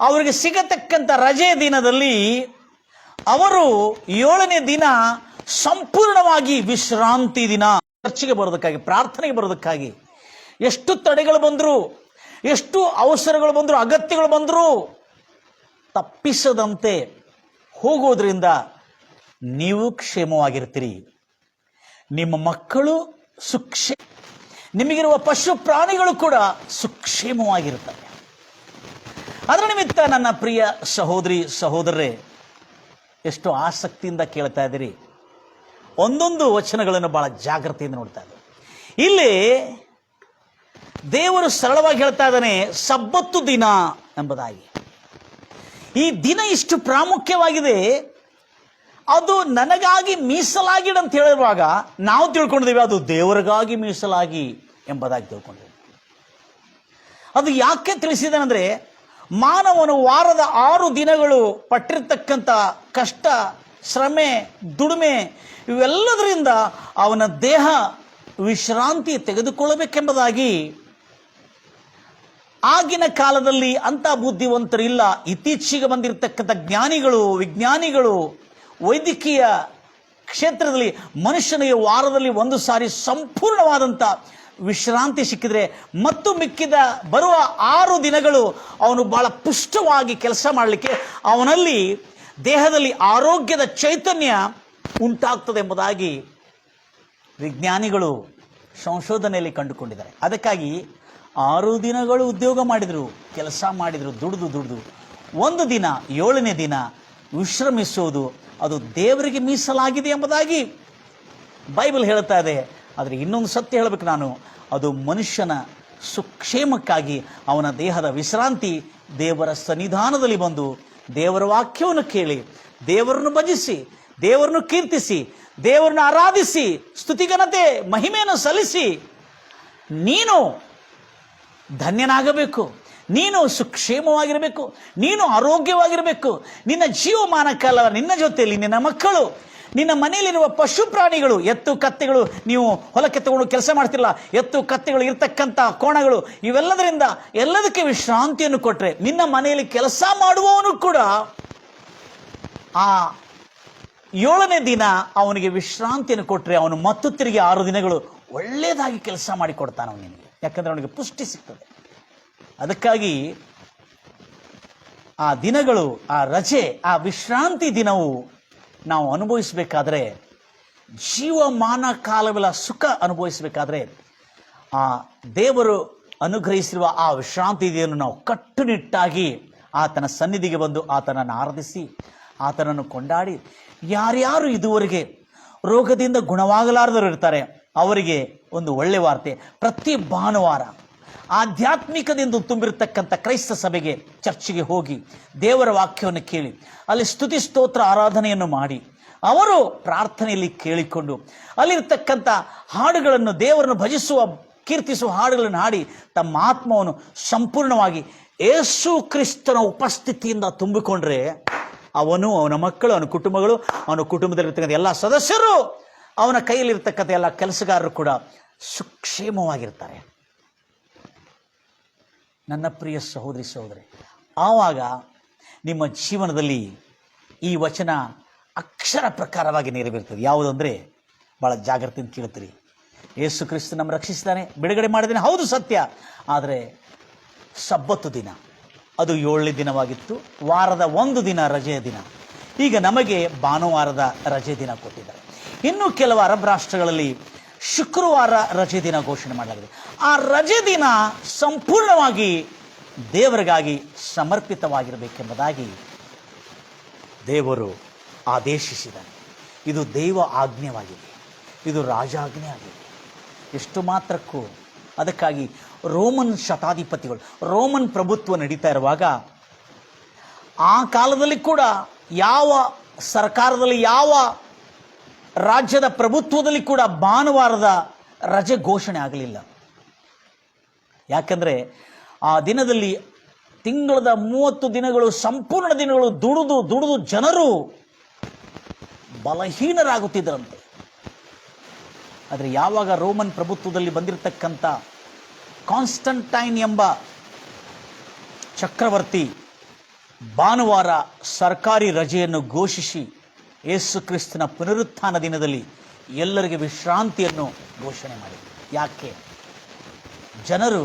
ಅವರಿಗೆ ಸಿಗತಕ್ಕಂಥ ರಜೆ ದಿನದಲ್ಲಿ ಅವರು 7ನೇ ದಿನ ಸಂಪೂರ್ಣವಾಗಿ ವಿಶ್ರಾಂತಿ ದಿನ, ಚರ್ಚಿಗೆ ಬರೋದಕ್ಕಾಗಿ, ಪ್ರಾರ್ಥನೆಗೆ ಬರೋದಕ್ಕಾಗಿ ಎಷ್ಟು ತಡೆಗಳು ಬಂದರೂ, ಎಷ್ಟು ಅವಸರಗಳು ಬಂದರೂ, ಅಗತ್ಯಗಳು ಬಂದರೂ ತಪ್ಪಿಸದಂತೆ ಹೋಗೋದ್ರಿಂದ ನೀವು ಕ್ಷೇಮವಾಗಿರ್ತೀರಿ, ನಿಮ್ಮ ಮಕ್ಕಳು ನಿಮಗಿರುವ ಪಶು ಪ್ರಾಣಿಗಳು ಕೂಡ ಸುಕ್ಷೇಮವಾಗಿರುತ್ತವೆ. ಅದರ ನಿಮಿತ್ತ ನನ್ನ ಪ್ರಿಯ ಸಹೋದರಿ ಸಹೋದರರೇ, ಎಷ್ಟು ಆಸಕ್ತಿಯಿಂದ ಕೇಳ್ತಾ ಇದ್ದೀರಿ. ಒಂದೊಂದು ವಚನಗಳನ್ನು ಬಹಳ ಜಾಗ್ರತೆಯಿಂದ ನೋಡ್ತಾ ಇದ್ದೀವಿ. ಇಲ್ಲಿ ದೇವರು ಸರಳವಾಗಿ ಹೇಳ್ತಾ ಇದ್ದಾನೆ, ಸಬ್ಬತ್ತು ದಿನ ಎಂಬುದಾಗಿ. ಈ ದಿನ ಇಷ್ಟು ಪ್ರಾಮುಖ್ಯವಾಗಿದೆ, ಅದು ನನಗಾಗಿ ಮೀಸಲಾಗಿದೆ ಅಂತ ಹೇಳುವಾಗ ನಾವು ತಿಳ್ಕೊಂಡಿದ್ದೀವಿ ಅದು ದೇವರಿಗಾಗಿ ಮೀಸಲಾಗಿ ಎಂಬುದಾಗಿ ತಿಳ್ಕೊಂಡಿದ್ದೀವಿ. ಅದು ಯಾಕೆ ತಿಳಿಸಿದನೆಂದರೆ, ಮಾನವನು ವಾರದ 6 ದಿನಗಳು ಪಟ್ಟಿರ್ತಕ್ಕಂಥ ಕಷ್ಟ, ಶ್ರಮೆ, ದುಡಿಮೆ ಇವೆಲ್ಲದರಿಂದ ಅವನ ದೇಹ ವಿಶ್ರಾಂತಿ ತೆಗೆದುಕೊಳ್ಳಬೇಕೆಂಬುದಾಗಿ ಆಗಿನ ಕಾಲದಲ್ಲಿ ಅಂಥ ಬುದ್ಧಿವಂತರಿಲ್ಲ. ಇತ್ತೀಚೆಗೆ ಬಂದಿರತಕ್ಕಂಥ ಜ್ಞಾನಿಗಳು, ವಿಜ್ಞಾನಿಗಳು, ವೈದ್ಯಕೀಯ ಕ್ಷೇತ್ರದಲ್ಲಿ ಮನುಷ್ಯನಿಗೆ ವಾರದಲ್ಲಿ 1 ಸಾರಿ ಸಂಪೂರ್ಣವಾದಂಥ ವಿಶ್ರಾಂತಿ ಸಿಕ್ಕಿದ್ರೆ ಮತ್ತು ಮಿಕ್ಕಿದ ಬರುವ 6 ದಿನಗಳು ಅವನು ಬಹಳ ಪುಷ್ಟವಾಗಿ ಕೆಲಸ ಮಾಡಲಿಕ್ಕೆ, ಅವನಲ್ಲಿ ದೇಹದಲ್ಲಿ ಆರೋಗ್ಯದ ಚೈತನ್ಯ ಉಂಟಾಗ್ತದೆ ಎಂಬುದಾಗಿ ವಿಜ್ಞಾನಿಗಳು ಸಂಶೋಧನೆಯಲ್ಲಿ ಕಂಡುಕೊಂಡಿದ್ದಾರೆ. ಅದಕ್ಕಾಗಿ 6 ದಿನಗಳು ಉದ್ಯೋಗ ಮಾಡಿದರು, ಕೆಲಸ ಮಾಡಿದರು, ದುಡಿದು 1 ದಿನ 7ನೇ ದಿನ ವಿಶ್ರಮಿಸುವುದು ಅದು ದೇವರಿಗೆ ಮೀಸಲಾಗಿದೆ ಎಂಬುದಾಗಿ ಬೈಬಲ್ ಹೇಳ್ತಾ ಇದೆ. ಆದರೆ ಇನ್ನೊಂದು ಸತ್ಯ ಹೇಳಬೇಕು ನಾನು, ಅದು ಮನುಷ್ಯನ ಸುಕ್ಷೇಮಕ್ಕಾಗಿ ಅವನ ದೇಹದ ವಿಶ್ರಾಂತಿ. ದೇವರ ಸನ್ನಿಧಾನದಲ್ಲಿ ಬಂದು ದೇವರ ವಾಕ್ಯವನ್ನು ಕೇಳಿ, ದೇವರನ್ನು ಭಜಿಸಿ, ದೇವರನ್ನು ಕೀರ್ತಿಸಿ, ದೇವರನ್ನು ಆರಾಧಿಸಿ, ಸ್ತುತಿಘನತೆ ಮಹಿಮೆಯನ್ನು ಸಲ್ಲಿಸಿ ನೀನು ಧನ್ಯನಾಗಬೇಕು, ನೀನು ಸುಕ್ಷೇಮವಾಗಿರಬೇಕು, ನೀನು ಆರೋಗ್ಯವಾಗಿರಬೇಕು. ನಿನ್ನ ಜೀವಮಾನ ಕಾಲ ನಿನ್ನ ಜೊತೆಯಲ್ಲಿ ನಿನ್ನ ಮಕ್ಕಳು, ನಿನ್ನ ಮನೆಯಲ್ಲಿರುವ ಪಶು ಪ್ರಾಣಿಗಳು, ಎತ್ತು ಕತ್ತೆಗಳು, ನೀವು ಹೊಲಕ್ಕೆ ತಗೊಂಡು ಕೆಲಸ ಮಾಡ್ತಿಲ್ಲ, ಎತ್ತು ಕತ್ತೆಗಳು ಇರ್ತಕ್ಕಂಥ ಕೋಣಗಳು, ಇವೆಲ್ಲದರಿಂದ ಎಲ್ಲದಕ್ಕೆ ವಿಶ್ರಾಂತಿಯನ್ನು ಕೊಟ್ಟರೆ, ನಿನ್ನ ಮನೆಯಲ್ಲಿ ಕೆಲಸ ಮಾಡುವವನು ಕೂಡ ಆ 7ನೇ ದಿನ ಅವನಿಗೆ ವಿಶ್ರಾಂತಿಯನ್ನು ಕೊಟ್ಟರೆ ಅವನು ಮತ್ತು ತಿರುಗಿ 6 ದಿನಗಳು ಒಳ್ಳೆಯದಾಗಿ ಕೆಲಸ ಮಾಡಿಕೊಡ್ತಾನೆ ಅವನಿಗೆ. ಯಾಕಂದರೆ ಅವನಿಗೆ ಪುಷ್ಟಿ ಸಿಗ್ತದೆ. ಅದಕ್ಕಾಗಿ ಆ ದಿನಗಳು, ಆ ರಜೆ, ಆ ವಿಶ್ರಾಂತಿ ದಿನವು ನಾವು ಅನುಭವಿಸಬೇಕಾದ್ರೆ, ಜೀವಮಾನ ಕಾಲವೆಲ್ಲ ಸುಖ ಅನುಭವಿಸಬೇಕಾದ್ರೆ, ಆ ದೇವರು ಅನುಗ್ರಹಿಸಿರುವ ಆ ವಿಶ್ರಾಂತಿ ದಿನವನ್ನು ನಾವು ಕಟ್ಟುನಿಟ್ಟಾಗಿ ಆತನ ಸನ್ನಿಧಿಗೆ ಬಂದು ಆತನನ್ನು ಆರಾಧಿಸಿ, ಆತನನ್ನು ಕೊಂಡಾಡಿ, ಯಾರ್ಯಾರು ಇದುವರೆಗೆ ರೋಗದಿಂದ ಗುಣವಾಗಲಾರದವರು ಇರ್ತಾರೆ ಅವರಿಗೆ ಒಂದು ಒಳ್ಳೆ ವಾರ್ತೆ. ಪ್ರತಿ ಭಾನುವಾರ ಆಧ್ಯಾತ್ಮಿಕದಿಂದ ತುಂಬಿರತಕ್ಕಂಥ ಕ್ರೈಸ್ತ ಸಭೆಗೆ, ಚರ್ಚಿಗೆ ಹೋಗಿ ದೇವರ ವಾಕ್ಯವನ್ನು ಕೇಳಿ, ಅಲ್ಲಿ ಸ್ತುತಿ ಸ್ತೋತ್ರ ಆರಾಧನೆಯನ್ನು ಮಾಡಿ, ಅವರು ಪ್ರಾರ್ಥನೆಯಲ್ಲಿ ಕೇಳಿಕೊಂಡು ಅಲ್ಲಿರ್ತಕ್ಕಂಥ ಹಾಡುಗಳನ್ನು, ದೇವರನ್ನು ಭಜಿಸುವ, ಕೀರ್ತಿಸುವ ಹಾಡುಗಳನ್ನು ಹಾಡಿ ತಮ್ಮ ಆತ್ಮವನ್ನು ಸಂಪೂರ್ಣವಾಗಿ ಯೇಸು ಕ್ರಿಸ್ತನ ಉಪಸ್ಥಿತಿಯಿಂದ ತುಂಬಿಕೊಂಡ್ರೆ ಅವನು, ಅವನ ಮಕ್ಕಳು, ಅವನ ಕುಟುಂಬಗಳು, ಅವನ ಕುಟುಂಬದಲ್ಲಿರ್ತಕ್ಕಂಥ ಎಲ್ಲ ಸದಸ್ಯರು, ಅವನ ಕೈಯಲ್ಲಿರ್ತಕ್ಕಂಥ ಎಲ್ಲ ಕೆಲಸಗಾರರು ಕೂಡ ಸುಕ್ಷೇಮವಾಗಿರ್ತಾರೆ. ನನ್ನ ಪ್ರಿಯ ಸಹೋದರಿ ಸಹೋದರಿ, ಆವಾಗ ನಿಮ್ಮ ಜೀವನದಲ್ಲಿ ಈ ವಚನ ಅಕ್ಷರ ಪ್ರಕಾರವಾಗಿ ನೆರವೇರ್ತದೆ. ಯಾವುದಂದರೆ, ಭಾಳ ಜಾಗ್ರತೆಯಿಂದ ಕೇಳ್ತೀರಿ. ಯೇಸು ಕ್ರಿಸ್ತ ನಮ್ಮ ರಕ್ಷಿಸಿದ್ದಾನೆ, ಬಿಡುಗಡೆ ಮಾಡಿದ್ದಾನೆ, ಹೌದು ಸತ್ಯ. ಆದರೆ ಸಬ್ಬತ್ತು ದಿನ ಅದು 7ನೇ ದಿನವಾಗಿತ್ತು, ವಾರದ 1 ದಿನ ರಜೆಯ ದಿನ. ಈಗ ನಮಗೆ ಭಾನುವಾರದ ರಜೆ ದಿನ ಕೊಟ್ಟಿದ್ದಾರೆ. ಇನ್ನು ಕೆಲವು ಅರಬ್ ರಾಷ್ಟ್ರಗಳಲ್ಲಿ ಶುಕ್ರವಾರ ರಜೆ ದಿನ ಘೋಷಣೆ ಮಾಡಲಾಗಿದೆ. ಆ ರಜೆ ದಿನ ಸಂಪೂರ್ಣವಾಗಿ ದೇವರಿಗಾಗಿ ಸಮರ್ಪಿತವಾಗಿರಬೇಕೆಂಬುದಾಗಿ ದೇವರು ಆದೇಶಿಸಿದ್ದಾನೆ. ಇದು ದೈವ ಆಜ್ಞೆಯಾಗಿದೆ, ಇದು ರಾಜಾಜ್ಞೆ ಆಗಿದೆ. ಎಷ್ಟು ಮಾತ್ರಕ್ಕೂ ಅದಕ್ಕಾಗಿ ರೋಮನ್ ಶತಾಧಿಪತಿಗಳು, ರೋಮನ್ ಪ್ರಭುತ್ವ ನಡೀತಾ ಇರುವಾಗ, ಆ ಕಾಲದಲ್ಲಿ ಕೂಡ ಯಾವ ಸರ್ಕಾರದಲ್ಲಿ, ಯಾವ ರಾಜ್ಯದ ಪ್ರಭುತ್ವದಲ್ಲಿ ಕೂಡ ಭಾನುವಾರದ ರಜೆ ಘೋಷಣೆ ಆಗಲಿಲ್ಲ. ಯಾಕಂದರೆ ಆ ದಿನದಲ್ಲಿ ತಿಂಗಳದ 30 ದಿನಗಳು ಸಂಪೂರ್ಣ ದಿನಗಳು ದುಡಿದು ಜನರು ಬಲಹೀನರಾಗುತ್ತಿದ್ದರಂತೆ. ಆದರೆ ಯಾವಾಗ ರೋಮನ್ ಪ್ರಭುತ್ವದಲ್ಲಿ ಬಂದಿರತಕ್ಕಂಥ ಕಾನ್ಸ್ಟಂಟೈನ್ ಎಂಬ ಚಕ್ರವರ್ತಿ ಭಾನುವಾರ ಸರ್ಕಾರಿ ರಜೆಯನ್ನು ಘೋಷಿಸಿ ಯೇಸು ಕ್ರಿಸ್ತನ ಪುನರುತ್ಥಾನ ದಿನದಲ್ಲಿ ಎಲ್ಲರಿಗೆ ವಿಶ್ರಾಂತಿಯನ್ನು ಘೋಷಣೆ ಮಾಡಿದರು. ಯಾಕೆ? ಜನರು,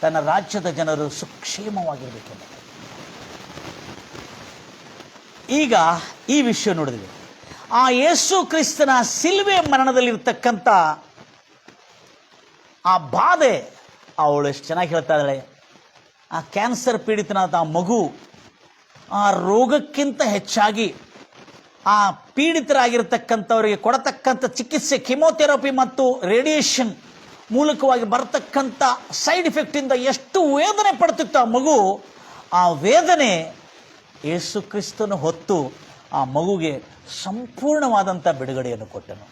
ತನ್ನ ರಾಜ್ಯದ ಜನರು ಸುಕ್ಷೇಮವಾಗಿರಬೇಕೆಂದು. ಈಗ ಈ ವಿಷಯ ನೋಡಿದ್ವಿ. ಆ ಯೇಸು ಕ್ರಿಸ್ತನ ಸಿಲ್ವೆ ಮರಣದಲ್ಲಿರ್ತಕ್ಕಂಥ ಆ ಬಾಧೆ, ಅವಳು ಎಷ್ಟು ಚೆನ್ನಾಗಿ ಹೇಳ್ತಾ ಇದ್ದಾಳೆ. ಆ ಕ್ಯಾನ್ಸರ್ ಪೀಡಿತನಾದ ಆ ಮಗು ಆ ರೋಗಕ್ಕಿಂತ ಹೆಚ್ಚಾಗಿ ಆ ಪೀಡಿತರಾಗಿರ್ತಕ್ಕಂಥವರಿಗೆ ಕೊಡತಕ್ಕಂಥ ಚಿಕಿತ್ಸೆ, ಕಿಮೋಥೆರಪಿ ಮತ್ತು ರೇಡಿಯೇಷನ್ ಮೂಲಕವಾಗಿ ಬರತಕ್ಕಂಥ ಸೈಡ್ ಎಫೆಕ್ಟಿಂದ ಎಷ್ಟು ವೇದನೆ ಪಡ್ತಿತ್ತು ಆ ಮಗು. ಆ ವೇದನೆ ಯೇಸು ಕ್ರಿಸ್ತನು ಹೊತ್ತು ಆ ಮಗುಗೆ ಸಂಪೂರ್ಣವಾದಂಥ ಬಿಡುಗಡೆಯನ್ನು ಕೊಟ್ಟನು.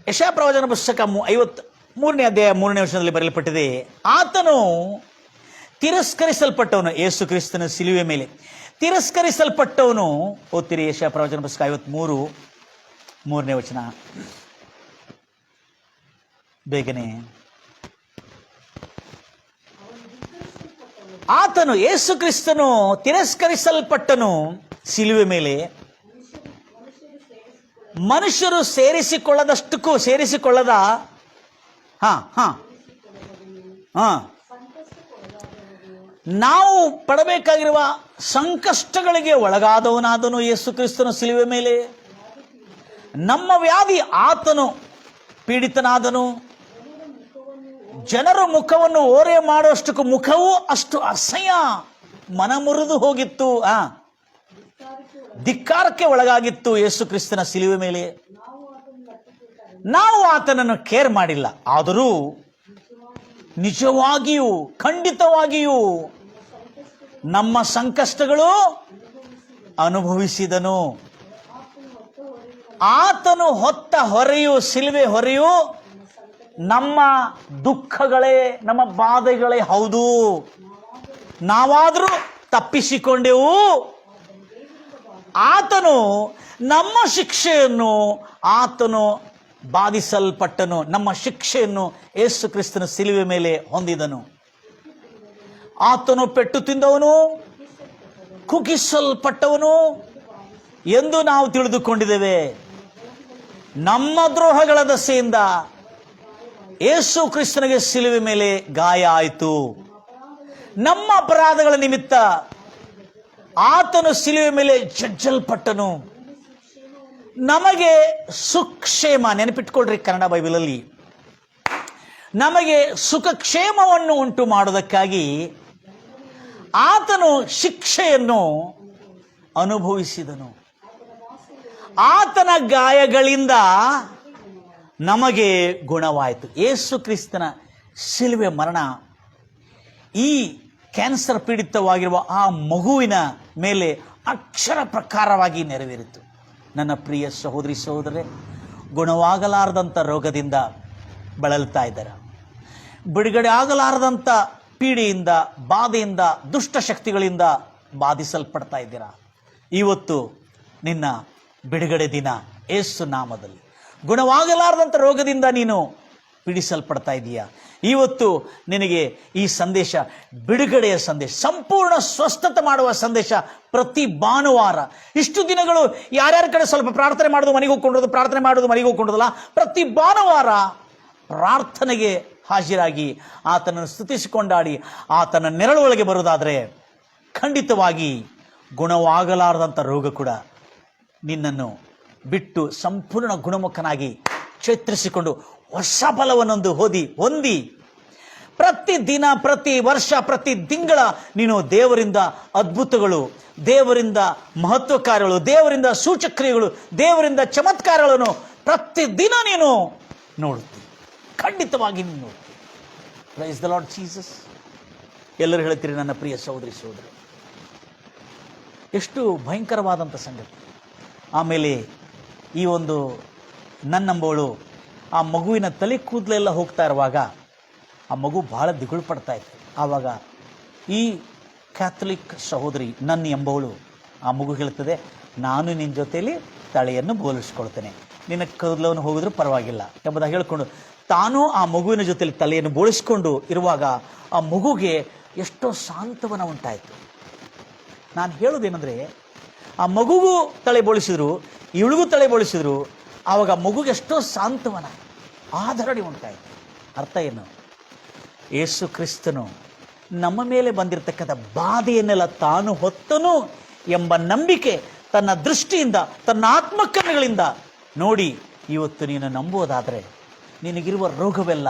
ಯೆಶಾಯ ಪ್ರವಾದನ ಪುಸ್ತಕ 53ನೇ ಅಧ್ಯಾಯ 3ನೇ ವಚನದಲ್ಲಿ ಬರೆಯಲ್ಪಟ್ಟಿದೆ, ಆತನು ತಿರಸ್ಕರಿಸಲ್ಪಟ್ಟವನು. ಯೇಸು ಕ್ರಿಸ್ತನ ಸಿಲುವೆ ಮೇಲೆ ತಿರಸ್ಕರಿಸಲ್ಪಟ್ಟವನು. ಓದ್ತೀರಿ ಯೆಶಾಯ ಪ್ರವಾದನ ಪುಸ್ತಕ 53 3ನೇ ವಚನ ಬೇಗನೆ. ಆತನು, ಯೇಸು ಕ್ರಿಸ್ತನು ತಿರಸ್ಕರಿಸಲ್ಪಟ್ಟನು ಸಿಲುವೆ ಮೇಲೆ, ಮನುಷ್ಯರು ಸೇರಿಸಿಕೊಳ್ಳದ ನಾವು ಪಡಬೇಕಾಗಿರುವ ಸಂಕಷ್ಟಗಳಿಗೆ ಒಳಗಾದವನಾದನು ಯೇಸು ಕ್ರಿಸ್ತನು ಸಿಲುವೆ ಮೇಲೆ. ನಮ್ಮ ವ್ಯಾಧಿ ಆತನು ಪೀಡಿತನಾದನು. ಜನರ ಮುಖವನ್ನು ಓರೆ ಮಾಡುವಷ್ಟಕ್ಕೂ ಮುಖವು ಅಷ್ಟು ಅಸಹ್ಯ, ಮನಮುರಿದು ಹೋಗಿತ್ತು, ಧಿಕ್ಕಾರಕ್ಕೆ ಒಳಗಾಗಿತ್ತು ಯೇಸು ಕ್ರಿಸ್ತನ ಸಿಲುವೆ ಮೇಲೆ. ನಾವು ಆತನನ್ನು ಕೇರ್ ಮಾಡಿಲ್ಲ, ಆದರೂ ನಿಜವಾಗಿಯೂ ಖಂಡಿತವಾಗಿಯೂ ನಮ್ಮ ಸಂಕಷ್ಟಗಳು ಅನುಭವಿಸಿದನು. ಆತನು ಹೊತ್ತ ಹೊರೆಯು, ಸಿಲುವೆ ಹೊರೆಯು ನಮ್ಮ ದುಃಖಗಳೇ, ನಮ್ಮ ಬಾಧೆಗಳೇ ಹೌದು. ನಾವಾದರೂ ತಪ್ಪಿಸಿಕೊಂಡೆವು. ಆತನು ನಮ್ಮ ಶಿಕ್ಷೆಯನ್ನು, ಆತನು ಬಾಧಿಸಲ್ಪಟ್ಟನು, ನಮ್ಮ ಶಿಕ್ಷೆಯನ್ನು ಯೇಸು ಕ್ರಿಸ್ತನ ಸಿಲುವೆ ಮೇಲೆ ಹೊಂದಿದನು. ಆತನು ಪೆಟ್ಟು ತಿಂದವನು, ಕುಗ್ಗಿಸಲ್ಪಟ್ಟವನು ಎಂದು ನಾವು ತಿಳಿದುಕೊಂಡಿದ್ದೇವೆ. ನಮ್ಮ ದ್ರೋಹಗಳ ದೆಸೆಯಿಂದ ಯೇಸು ಕ್ರಿಸ್ತನಿಗೆ ಸಿಲುವೆ ಮೇಲೆ ಗಾಯ ಆಯಿತು. ನಮ್ಮ ಅಪರಾಧಗಳ ನಿಮಿತ್ತ ಆತನು ಸಿಲುವೆ ಮೇಲೆ ಜಜ್ಜಲ್ಪಟ್ಟನು. ನಮಗೆ ಸುಕ್ಷೇಮ, ನೆನಪಿಟ್ಕೊಳ್ರಿ ಕನ್ನಡ ಬೈಬಲಲ್ಲಿ, ನಮಗೆ ಸುಖಕ್ಷೇಮವನ್ನು ಉಂಟು ಮಾಡುವುದಕ್ಕಾಗಿ ಆತನು ಶಿಕ್ಷೆಯನ್ನು ಅನುಭವಿಸಿದನು. ಆತನ ಗಾಯಗಳಿಂದ ನಮಗೆ ಗುಣವಾಯಿತು. ಯೇಸು ಕ್ರಿಸ್ತನ ಸಿಲುವೆ ಮರಣ ಈ ಕ್ಯಾನ್ಸರ್ ಪೀಡಿತವಾಗಿರುವ ಆ ಮಗುವಿನ ಮೇಲೆ ಅಕ್ಷರ ಪ್ರಕಾರವಾಗಿ ನೆರವೇರಿತು. ನನ್ನ ಪ್ರಿಯ ಸಹೋದರಿ ಸಹೋದರರೇ, ಗುಣವಾಗಲಾರದಂಥ ರೋಗದಿಂದ ಬಳಲ್ತಾ ಇದ್ದಾರೆ, ಬಿಡುಗಡೆ ಆಗಲಾರದಂಥ ಪೀಡೆಯಿಂದ, ಬಾಧೆಯಿಂದ, ದುಷ್ಟಶಕ್ತಿಗಳಿಂದ ಬಾಧಿಸಲ್ಪಡ್ತಾ ಇದ್ದೀರಾ. ಇವತ್ತು ನಿನ್ನ ಬಿಡುಗಡೆ ದಿನ. ಯೇಸು ನಾಮದಲ್ಲಿ ಗುಣವಾಗಲಾರದಂಥ ರೋಗದಿಂದ ನೀನು ಪೀಡಿಸಲ್ಪಡ್ತಾ ಇದೀಯಾ. ಇವತ್ತು ನಿನಗೆ ಈ ಸಂದೇಶ ಬಿಡುಗಡೆಯ ಸಂದೇಶ, ಸಂಪೂರ್ಣ ಸ್ವಸ್ಥತೆ ಮಾಡುವ ಸಂದೇಶ. ಪ್ರತಿ ಭಾನುವಾರ ಇಷ್ಟು ದಿನಗಳು ಯಾರ್ಯಾರ ಕಡೆ ಸ್ವಲ್ಪ ಪ್ರಾರ್ಥನೆ ಮಾಡೋದು ಮನೆಗೆ ಹೋಗ್ಕೊಂಡ್ರದು, ಪ್ರಾರ್ಥನೆ ಮಾಡೋದು ಮನೆಗೆ ಹೋಗ್ಕೊಂಡ್ರದಲ್ಲ, ಪ್ರತಿ ಭಾನುವಾರ ಪ್ರಾರ್ಥನೆಗೆ ಹಾಜರಾಗಿ ಆತನನ್ನು ಸ್ತುತಿಸಿಕೊಂಡಾಡಿ ಆತನ ನೆರಳೊಳಗೆ ಬರುವುದಾದರೆ ಖಂಡಿತವಾಗಿ ಗುಣವಾಗಲಾರದಂಥ ರೋಗ ಕೂಡ ನಿನ್ನನ್ನು ಬಿಟ್ಟು ಸಂಪೂರ್ಣ ಗುಣಮುಖನಾಗಿ ಚೇತರಿಸಿಕೊಂಡು ಹೊಸ ಬಲವನ್ನೊಂದು ಹೊಂದಿ ಪ್ರತಿ ದಿನ, ಪ್ರತಿ ವರ್ಷ, ಪ್ರತಿ ತಿಂಗಳ ನೀನು ದೇವರಿಂದ ಅದ್ಭುತಗಳು, ದೇವರಿಂದ ಮಹತ್ವ ಕಾರ್ಯಗಳು, ದೇವರಿಂದ ಸೂಚಕ್ರಿಯೆಗಳು, ದೇವರಿಂದ ಚಮತ್ಕಾರಗಳನ್ನು ಪ್ರತಿದಿನ ನೀನು ನೋಡುತ್ತಿ. ಖಂಡಿತವಾಗಿ ನೀನು ನೋಡುತ್ತಿ. Praise the Lord Jesus. ಎಲ್ಲರೂ ಹೇಳ್ತೀರಿ ನನ್ನ ಪ್ರಿಯ ಸಹೋದರಿ ಸಹೋದರಿ, ಎಷ್ಟು ಭಯಂಕರವಾದಂಥ ಸಂಗತಿ. ಆಮೇಲೆ ಈ ಒಂದು ನನ್ನಂಬೋಳು ಆ ಮಗುವಿನ ತಲೆ ಕೂದಲೆಲ್ಲ ಹೋಗ್ತಾ ಇರುವಾಗ ಆ ಮಗು ಬಹಳ ದಿಗುಳು ಪಡ್ತಾ ಇತ್ತು. ಆವಾಗ ಈ ಕ್ಯಾಥಲಿಕ್ ಸಹೋದರಿ ನನ್ನ ಎಂಬವಳು ಆ ಮಗು ಹೇಳ್ತದೆ, ನಾನು ನಿನ್ನ ಜೊತೆಯಲ್ಲಿ ತಲೆಯನ್ನು ಬೋಳಿಸ್ಕೊಳ್ತೇನೆ, ನಿನ್ನ ಕೂದಲವನ್ನು ಹೋಗಿದ್ರೂ ಪರವಾಗಿಲ್ಲ ಎಂಬುದಾಗಿ ಹೇಳ್ಕೊಂಡು ತಾನು ಆ ಮಗುವಿನ ಜೊತೆಯಲ್ಲಿ ತಲೆಯನ್ನು ಬೋಳಿಸ್ಕೊಂಡು ಇರುವಾಗ ಆ ಮಗುಗೆ ಎಷ್ಟೋ ಸಾಂತ್ವನ ಉಂಟಾಯಿತು. ನಾನು ಹೇಳೋದೇನೆಂದರೆ, ಆ ಮಗುಗೂ ತಲೆ ಬೋಳಿಸಿದ್ರು, ಇವಳಿಗೂ ತಲೆ ಬೋಳಿಸಿದ್ರು, ಆವಾಗ ಮಗುಗೆ ಎಷ್ಟೋ ಸಾಂತ್ವನ, ಆಧರಣೆ ಉಂಟಾಯಿತು. ಅರ್ಥ ಏನು? ಯೇಸು ಕ್ರಿಸ್ತನು ನಮ್ಮ ಮೇಲೆ ಬಂದಿರತಕ್ಕಂಥ ಬಾಧೆಯನ್ನೆಲ್ಲ ತಾನು ಹೊತ್ತನು ಎಂಬ ನಂಬಿಕೆ ತನ್ನ ದೃಷ್ಟಿಯಿಂದ, ತನ್ನ ಆತ್ಮಕಣ್ಣುಗಳಿಂದ ನೋಡಿ ಇವತ್ತು ನೀನು ನಂಬುವುದಾದರೆ ನಿನಗಿರುವ ರೋಗವೆಲ್ಲ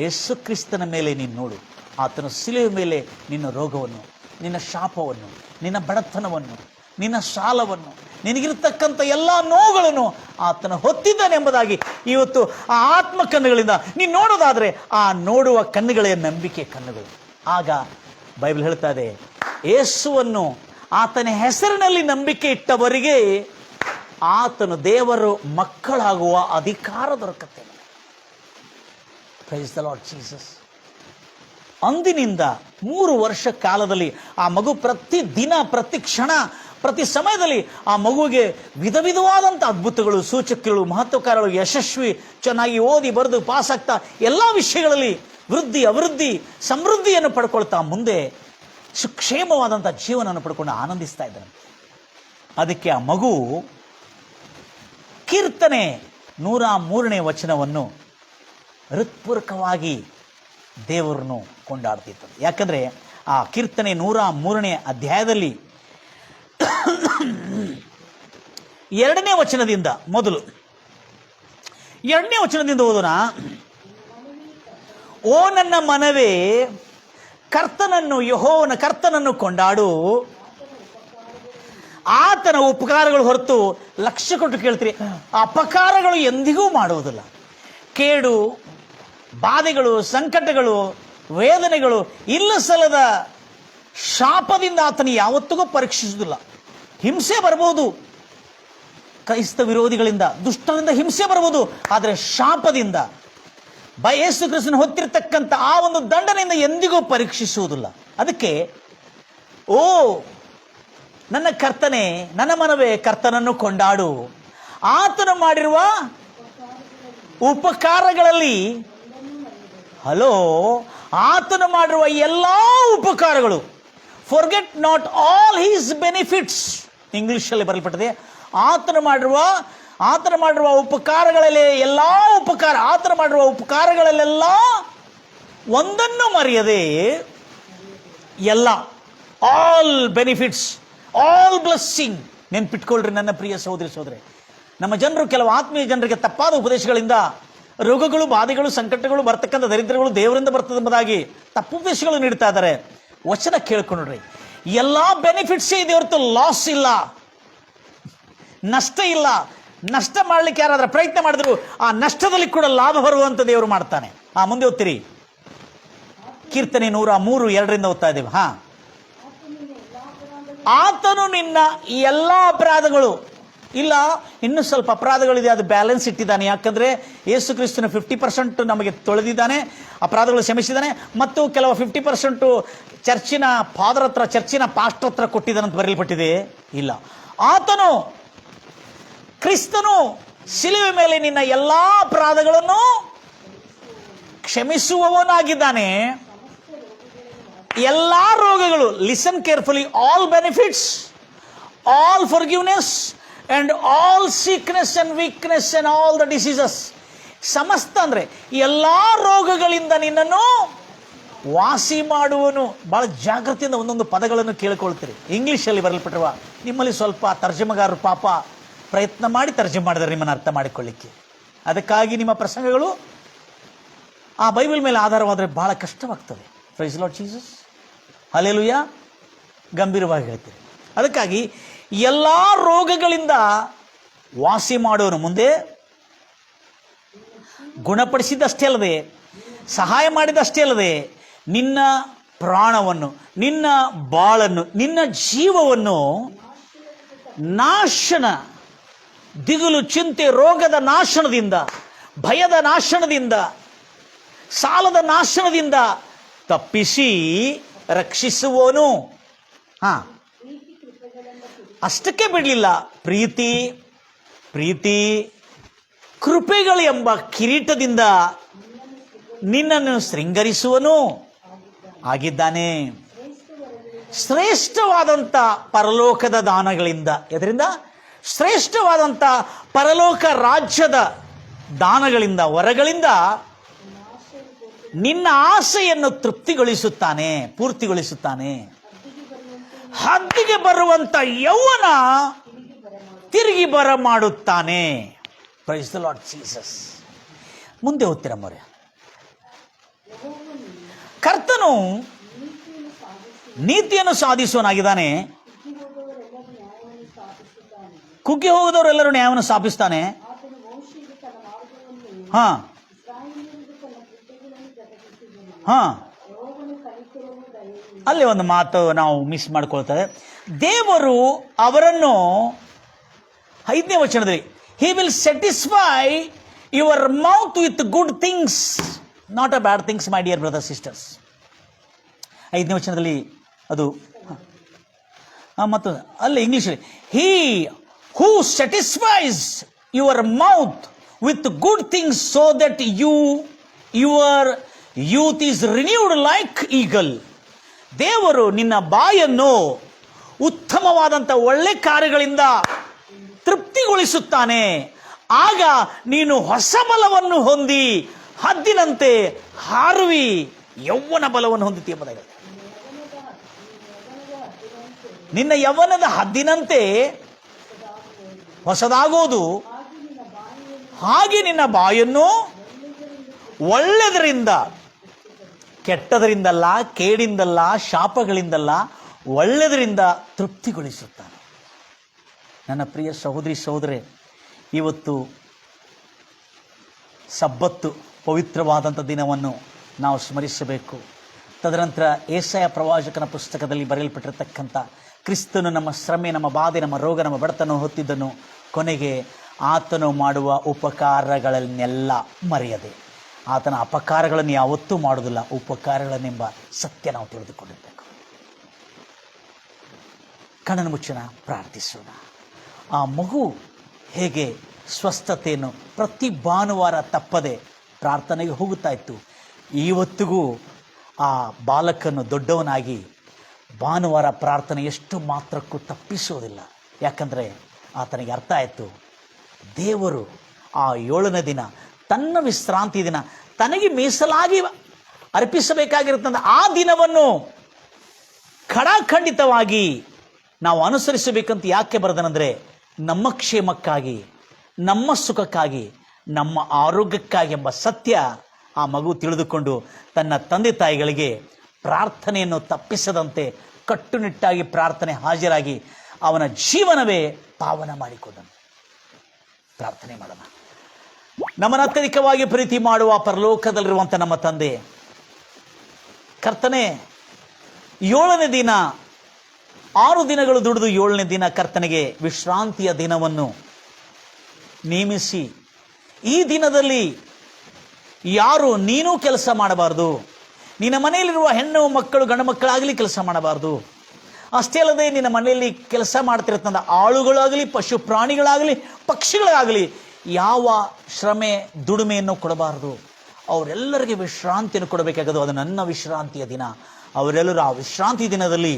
ಯೇಸು ಕ್ರಿಸ್ತನ ಮೇಲೆ ನೀನು ನೋಡು. ಆತನ ಶಿಲುವೆ ಮೇಲೆ ನಿನ್ನ ರೋಗವನ್ನು, ನಿನ್ನ ಶಾಪವನ್ನು, ನಿನ್ನ ಬಡತನವನ್ನು, ನಿನ್ನ ಸಾಲವನ್ನು, ನಿನಗಿರ್ತಕ್ಕಂಥ ಎಲ್ಲ ನೋವುಗಳನ್ನು ಆತನ ಹೊತ್ತಿದ್ದಾನೆ ಎಂಬುದಾಗಿ ಇವತ್ತು ಆ ಆತ್ಮ ಕಣ್ಣುಗಳಿಂದ ನೀನು ನೋಡೋದಾದರೆ ಆ ನೋಡುವ ಕಣ್ಣುಗಳೇ ನಂಬಿಕೆ ಕಣ್ಣುಗಳು. ಆಗ ಬೈಬಲ್ ಹೇಳ್ತಾ ಇದೆ, ಯೇಸುವನ್ನು ಆತನ ಹೆಸರಿನಲ್ಲಿ ನಂಬಿಕೆ ಇಟ್ಟವರಿಗೆ ಆತನು ದೇವರು ಮಕ್ಕಳಾಗುವ ಅಧಿಕಾರ ದೊರಕುತ್ತೆ. Praise the Lord Jesus. ಅಂದಿನಿಂದ 3 ವರ್ಷ ಕಾಲದಲ್ಲಿ ಆ ಮಗು ಪ್ರತಿ ದಿನ, ಪ್ರತಿ ಕ್ಷಣ, ಪ್ರತಿ ಸಮಯದಲ್ಲಿ ಆ ಮಗುವಿಗೆ ವಿಧ ವಿಧವಾದಂಥ ಅದ್ಭುತಗಳು, ಸೂಚಕಗಳು, ಮಹತ್ವಕಾರಗಳು, ಯಶಸ್ವಿ, ಚೆನ್ನಾಗಿ ಓದಿ ಬರೆದು ಪಾಸ್ ಆಗ್ತಾ ಎಲ್ಲ ವಿಷಯಗಳಲ್ಲಿ ವೃದ್ಧಿ, ಅಭಿವೃದ್ಧಿ, ಸಮೃದ್ಧಿಯನ್ನು ಪಡ್ಕೊಳ್ತಾ ಮುಂದೆ ಸುಕ್ಷೇಮವಾದಂಥ ಜೀವನವನ್ನು ಪಡ್ಕೊಂಡು ಆನಂದಿಸ್ತಾ ಇದ್ದಾನೆ. ಅದಕ್ಕೆ ಆ ಮಗು ಕೀರ್ತನೆ 103ನೇ ವಚನವನ್ನು ಹೃತ್ಪೂರ್ವಕವಾಗಿ ದೇವರನ್ನು ಕೊಂಡಾಡ್ತಿತ್ತು. ಯಾಕಂದರೆ ಆ ಕೀರ್ತನೆ 103ನೇ ಅಧ್ಯಾಯದಲ್ಲಿ 2ನೇ ವಚನದಿಂದ ಮೊದಲು 2ನೇ ವಚನದಿಂದ ಓದೋಣ. ಓ ನನ್ನ ಮನವೇ, ಕರ್ತನನ್ನು, ಯೆಹೋವನ ಕರ್ತನನ್ನು ಕೊಂಡಾಡು, ಆತನ ಉಪಕಾರಗಳು ಹೊರತು ಲಕ್ಷ್ಯ ಕೊಟ್ಟು ಕೇಳ್ತೀರಿ, ಆ ಅಪಕಾರಗಳು ಎಂದಿಗೂ ಮಾಡುವುದಿಲ್ಲ. ಕೇಡು, ಬಾಧೆಗಳು, ಸಂಕಟಗಳು, ವೇದನೆಗಳು, ಇಲ್ಲ ಸಲ್ಲದ ಶಾಪದಿಂದ ಆತನ ಯಾವತ್ತಿಗೂ ಪರೀಕ್ಷಿಸುವುದಿಲ್ಲ. ಹಿಂಸೆ ಬರ್ಬೋದು, ಕ್ರೈಸ್ತ ವಿರೋಧಿಗಳಿಂದ, ದುಷ್ಟರಿಂದ ಹಿಂಸೆ ಬರ್ಬೋದು, ಆದರೆ ಶಾಪದಿಂದ, ಯೇಸು ಕ್ರಿಸ್ತನ ಹೊತ್ತಿರತಕ್ಕಂಥ ಆ ಒಂದು ದಂಡನೆಯಿಂದ ಎಂದಿಗೂ ಪರೀಕ್ಷಿಸುವುದಿಲ್ಲ. ಅದಕ್ಕೆ ಓ ನನ್ನ ಕರ್ತನೆ, ನನ್ನ ಮನವೇ, ಕರ್ತನನ್ನು ಕೊಂಡಾಡು, ಆತನು ಮಾಡಿರುವ ಉಪಕಾರಗಳಲ್ಲಿ, ಹಲೋ, ಆತನು ಮಾಡಿರುವ ಎಲ್ಲ ಉಪಕಾರಗಳು, forget not all his benefits, ಇಂಗ್ಲಿಷಲ್ಲಿ ಬರೆಯಲ್ಪಟ್ಟಿದೆ. ಆತನು ಮಾಡಿರುವ ಉಪಕಾರಗಳಲ್ಲಿ ಎಲ್ಲ ಉಪಕಾರ, ಆತನು ಮಾಡಿರುವ ಉಪಕಾರಗಳಲ್ಲೆಲ್ಲ ಒಂದನ್ನು ಮರೆಯದೆ ಎಲ್ಲ, ಆಲ್ ಬೆನಿಫಿಟ್ಸ್, ಆಲ್ ಬ್ಲೆಸ್ಸಿಂಗ್. ನೆನ್ಪಿಟ್ಕೊಳ್ರಿ ನನ್ನ ಪ್ರಿಯ ಸಹೋದರಿ ಸಹೋದರಿ, ನಮ್ಮ ಜನರು ಕೆಲವು ಆತ್ಮೀಯ ಜನರಿಗೆ ತಪ್ಪಾದ ಉಪದೇಶಗಳಿಂದ ರೋಗಗಳು, ಬಾಧೆಗಳು, ಸಂಕಟಗಳು, ಬರ್ತಕ್ಕಂಥ ದರಿದ್ರಗಳು ದೇವರಿಂದ ಬರ್ತದೆ ಎಂಬುದಾಗಿ ತಪ್ಪುಪದೇಶಗಳು ನೀಡ್ತಾ ಇದ್ದಾರೆ. ವಚನ ಕೇಳ್ಕೊಂಡ್ರಿ, ಎಲ್ಲ ಬೆನಿಫಿಟ್ಸೇ ಇದೆ ಹೊರತು ಲಾಸ್ ಇಲ್ಲ, ನಷ್ಟ ಇಲ್ಲ. ನಷ್ಟ ಮಾಡಲಿಕ್ಕೆ ಯಾರಾದ್ರೂ ಪ್ರಯತ್ನ ಮಾಡಿದ್ರು ಆ ನಷ್ಟದಲ್ಲಿ ಕೂಡ ಲಾಭ ಬರುವಂತ ದೇವರು ಮಾಡ್ತಾನೆ. ಮುಂದೆ ಓದ್ತೀರಿ, ಕೀರ್ತನೆ 103:2 ಓದ್ತಾ ಇದ್ದೇವೆ. ಆತನು ನಿನ್ನ ಎಲ್ಲ ಅಪರಾಧಗಳು, ಇಲ್ಲ ಇನ್ನೂ ಸ್ವಲ್ಪ ಅಪರಾಧಗಳಿದೆ, ಅದು ಬ್ಯಾಲೆನ್ಸ್ ಇಟ್ಟಿದ್ದಾನೆ. ಯಾಕಂದ್ರೆ ಯೇಸು ಕ್ರಿಸ್ತನ 50% ನಮಗೆ ತೊಳೆದಿದ್ದಾನೆ, ಅಪರಾಧಗಳು ಕ್ಷಮಿಸಿದ್ದಾನೆ, ಮತ್ತು ಕೆಲವು 50% ಚರ್ಚಿನ ಫಾದರ್ ಹತ್ರ, ಚರ್ಚಿನ ಪಾಸ್ಟರ್ ಹತ್ರ ಕೊಟ್ಟಿದ್ದಾನೆ ಅಂತ ಬರೆಯಲ್ಪಟ್ಟಿದೆ. ಇಲ್ಲ, ಆತನು ಕ್ರಿಸ್ತನು ಶಿಲುವೆ ಮೇಲೆ ನಿನ್ನ ಎಲ್ಲಾ ಅಪರಾಧಗಳನ್ನು ಕ್ಷಮಿಸುವವನಾಗಿದ್ದಾನೆ. ಎಲ್ಲಾ ರೋಗಗಳು, listen carefully, all benefits, all forgiveness and all sickness and weakness and all the diseases, ಸಮಸ್ತ ಅಂದ್ರೆ ಎಲ್ಲಾ ರೋಗಗಳಿಂದ ನಿನ್ನನ್ನು ವಾಸಿ ಮಾಡುವನು. ಬಹಳ ಜಾಗೃತಿಯಿಂದ ಒಂದೊಂದು ಪದಗಳನ್ನು ಕೇಳಿಕೊಳ್ತೀರಿ. ಇಂಗ್ಲಿಷಲ್ಲಿ ಬರಲ್ಪಟ್ಟಿರುವ, ನಿಮ್ಮಲ್ಲಿ ಸ್ವಲ್ಪ ತರ್ಜಮೆಗಾರರು ಪಾಪ ಪ್ರಯತ್ನ ಮಾಡಿ ತರ್ಜಮೆ ಮಾಡಿದರೆ ನಿಮ್ಮನ್ನು ಅರ್ಥ ಮಾಡಿಕೊಳ್ಳಿಕ್ಕೆ. ಅದಕ್ಕಾಗಿ ನಿಮ್ಮ ಪ್ರಸಂಗಗಳು ಆ ಬೈಬಲ್ ಮೇಲೆ ಆಧಾರವಾದರೆ ಬಹಳ ಕಷ್ಟವಾಗ್ತದೆ. ಪ್ರೈಸ್ ಲಾರ್ಡ್ ಜೀಸಸ್, ಹಲ್ಲೆಲೂಯಾ, ಗಂಭೀರವಾಗಿ ಹೇಳ್ತೀರಿ. ಅದಕ್ಕಾಗಿ ಎಲ್ಲ ರೋಗಗಳಿಂದ ವಾಸಿ ಮಾಡೋನು, ಮುಂದೆ ಗುಣಪಡಿಸಿದಷ್ಟೇ ಅಲ್ಲದೆ, ಸಹಾಯ ಮಾಡಿದಷ್ಟೇ ಅಲ್ಲದೆ, ನಿನ್ನ ಪ್ರಾಣವನ್ನು, ನಿನ್ನ ಬಾಳನ್ನು, ನಿನ್ನ ಜೀವವನ್ನು ನಾಶನ, ದಿಗುಲು, ಚಿಂತೆ, ರೋಗದ ನಾಶನದಿಂದ, ಭಯದ ನಾಶನದಿಂದ, ಸಾಲದ ನಾಶನದಿಂದ ತಪ್ಪಿಸಿ ರಕ್ಷಿಸುವವನು. ಅಷ್ಟಕ್ಕೆ ಬಿಡಲಿಲ್ಲ, ಪ್ರೀತಿ ಕೃಪೆಗಳು ಎಂಬ ಕಿರೀಟದಿಂದ ನಿನ್ನನ್ನು ಶೃಂಗರಿಸುವನು ಆಗಿದ್ದಾನೆ. ಶ್ರೇಷ್ಠವಾದಂಥ ಪರಲೋಕದ ದಾನಗಳಿಂದ, ಇದರಿಂದ ಶ್ರೇಷ್ಠವಾದಂಥ ಪರಲೋಕ ರಾಜ್ಯದ ದಾನಗಳಿಂದ, ವರಗಳಿಂದ ನಿನ್ನ ಆಸೆಯನ್ನು ತೃಪ್ತಿಗೊಳಿಸುತ್ತಾನೆ, ಪೂರ್ತಿಗೊಳಿಸುತ್ತಾನೆ. ಹದ್ದಿಗೆ ಬರುವಂತ ಯೌವನ ತಿರುಗಿ ಬರ ಮಾಡುತ್ತಾನೆ. Price the Lord Jesus. ಮುಂದೆ ಓದ್ತೀರಮ್ಮವ್ರೆ. ಕರ್ತನು ನೀತಿಯನ್ನು ಸಾಧಿಸುವನಾಗಿದ್ದಾನೆ, ಕುಗ್ಗಿ ಹೋಗದವರೆಲ್ಲರೂ ನ್ಯಾಯವನ್ನು ಸ್ಥಾಪಿಸ್ತಾನೆ. ಅಲ್ಲಿ ಒಂದು ಮಾತು ನಾವು ಮಿಸ್ ಮಾಡ್ಕೊಳ್ತೇವೆ. ದೇವರು ಅವರನ್ನು 5ನೇ ವಚನದಲ್ಲಿ He will satisfy your mouth with good things, not a bad things, my dear brothers sisters. 5ನೇ ವಚನದಲ್ಲಿ ಅದು ಮತ್ತು ಅಲ್ಲಿ English, He who satisfies your mouth with good things so that your youth is renewed like eagle. ದೇವರು ನಿನ್ನ ಬಾಯನ್ನು ಉತ್ತಮವಾದಂಥ ಒಳ್ಳೆ ಕಾರ್ಯಗಳಿಂದ ತೃಪ್ತಿಗೊಳಿಸುತ್ತಾನೆ. ಆಗ ನೀನು ಹೊಸ ಬಲವನ್ನು ಹೊಂದಿ ಹದ್ದಿನಂತೆ ಹಾರುವಿ, ಯೌವನ ಬಲವನ್ನು ಹೊಂದುತ್ತೀಯ ಎಂಬುದಾಗಿದೆ. ನಿನ್ನ ಯೌವನದ ಹದ್ದಿನಂತೆ ಹೊಸದಾಗೋದು, ಹಾಗೆ ನಿನ್ನ ಬಾಯನ್ನು ಒಳ್ಳೆದರಿಂದ, ಕೆಟ್ಟದರಿಂದಲ್ಲ, ಕೇಡಿಂದಲ್ಲ, ಶಾಪಗಳಿಂದಲ್ಲ, ಒಳ್ಳೆದರಿಂದ ತೃಪ್ತಿಗೊಳಿಸುತ್ತಾನೆ. ನನ್ನ ಪ್ರಿಯ ಸಹೋದರಿ ಸಹೋದರೇ, ಇವತ್ತು ಸಬ್ಬತ್ತು ಪವಿತ್ರವಾದಂಥ ದಿನವನ್ನು ನಾವು ಸ್ಮರಿಸಬೇಕು. ತದನಂತರ ಏಸಾಯ ಪ್ರವಾಚಕನ ಪುಸ್ತಕದಲ್ಲಿ ಬರೆಯಲ್ಪಟ್ಟಿರತಕ್ಕಂಥ ಕ್ರಿಸ್ತನು ನಮ್ಮ ಶ್ರಮೆ, ನಮ್ಮ ಬಾಧೆ, ನಮ್ಮ ರೋಗ, ನಮ್ಮ ಬಡತನ ಹೊತ್ತಿದ್ದನು, ಕೊನೆಗೆ ಆತನು ಮಾಡುವ ಉಪಕಾರಗಳನ್ನೆಲ್ಲ ಮರೆಯದೆ, ಆತನ ಅಪಕಾರಗಳನ್ನು ಯಾವತ್ತೂ ಮಾಡುವುದಿಲ್ಲ, ಉಪಕಾರಗಳನ್ನೆಂಬ ಸತ್ಯ ನಾವು ತಿಳಿದುಕೊಂಡಿರಬೇಕು. ಕಣ್ಣನ್ನು ಮುಚ್ಚೋಣ, ಪ್ರಾರ್ಥಿಸೋಣ. ಆ ಮಗು ಹೇಗೆ ಸ್ವಸ್ಥತೆಯನ್ನು ಪ್ರತಿ ಭಾನುವಾರ ತಪ್ಪದೆ ಪ್ರಾರ್ಥನೆಗೆ ಹೋಗುತ್ತಾ ಇತ್ತು, ಇವತ್ತಿಗೂ ಆ ಬಾಲಕನು ದೊಡ್ಡವನಾಗಿ ಭಾನುವಾರ ಪ್ರಾರ್ಥನೆ ಎಷ್ಟು ಮಾತ್ರಕ್ಕೂ ತಪ್ಪಿಸೋದಿಲ್ಲ. ಯಾಕಂದರೆ ಆತನಿಗೆ ಅರ್ಥ ಆಯಿತು, ದೇವರು ಆ 7ನೇ ದಿನ ತನ್ನ ವಿಶ್ರಾಂತಿ ದಿನ ತನಗೆ ಮೀಸಲಾಗಿ ಅರ್ಪಿಸಬೇಕಾಗಿರುತ್ತಂತ ಆ ದಿನವನ್ನು ಖಡಾಖಂಡಿತವಾಗಿ ನಾವು ಅನುಸರಿಸಬೇಕಂತ ಯಾಕೆ ಬರೆದನೆಂದರೆ, ನಮ್ಮ ಕ್ಷೇಮಕ್ಕಾಗಿ, ನಮ್ಮ ಸುಖಕ್ಕಾಗಿ, ನಮ್ಮ ಆರೋಗ್ಯಕ್ಕಾಗಿ ಎಂಬ ಸತ್ಯ ಆ ಮಗು ತಿಳಿದುಕೊಂಡು ತನ್ನ ತಂದೆ ತಾಯಿಗಳಿಗೆ ಪ್ರಾರ್ಥನೆಯನ್ನು ತಪ್ಪಿಸದಂತೆ ಕಟ್ಟುನಿಟ್ಟಾಗಿ ಪ್ರಾರ್ಥನೆ ಹಾಜರಾಗಿ ಅವನ ಜೀವನವೇ ಪಾವನ ಮಾಡಿಕೊಂಡನು. ಪ್ರಾರ್ಥನೆ ಮಾಡೋಣ. ನಮ್ಮನ್ನು ಅತ್ಯಧಿಕವಾಗಿ ಪ್ರೀತಿ ಮಾಡುವ ಪರಲೋಕದಲ್ಲಿರುವಂಥ ನಮ್ಮ ತಂದೆ, ಕರ್ತನೆ, 7ನೇ ದಿನ, 6 ದಿನಗಳು ದುಡಿದು 7ನೇ ದಿನ ಕರ್ತನಿಗೆ ವಿಶ್ರಾಂತಿಯ ದಿನವನ್ನು ನೇಮಿಸಿ, ಈ ದಿನದಲ್ಲಿ ಯಾರು ನೀನೂ ಕೆಲಸ ಮಾಡಬಾರ್ದು, ನಿನ್ನ ಮನೆಯಲ್ಲಿರುವ ಹೆಣ್ಣು ಮಕ್ಕಳು, ಗಂಡು ಮಕ್ಕಳಾಗಲಿ ಕೆಲಸ ಮಾಡಬಾರ್ದು. ಅಷ್ಟೇ ಅಲ್ಲದೆ ನಿನ್ನ ಮನೆಯಲ್ಲಿ ಕೆಲಸ ಮಾಡ್ತಿರತಂದ ಆಳುಗಳಾಗಲಿ, ಪಶು ಪ್ರಾಣಿಗಳಾಗಲಿ, ಪಕ್ಷಿಗಳಾಗಲಿ ಯಾವ ಶ್ರಮೆ ದುಡಿಮೆಯನ್ನು ಕೊಡಬಾರದು. ಅವರೆಲ್ಲರಿಗೆ ವಿಶ್ರಾಂತಿಯನ್ನು ಕೊಡಬೇಕಾಗದು. ಅದು ನನ್ನ ವಿಶ್ರಾಂತಿಯ ದಿನ. ಅವರೆಲ್ಲರೂ ಆ ವಿಶ್ರಾಂತಿ ದಿನದಲ್ಲಿ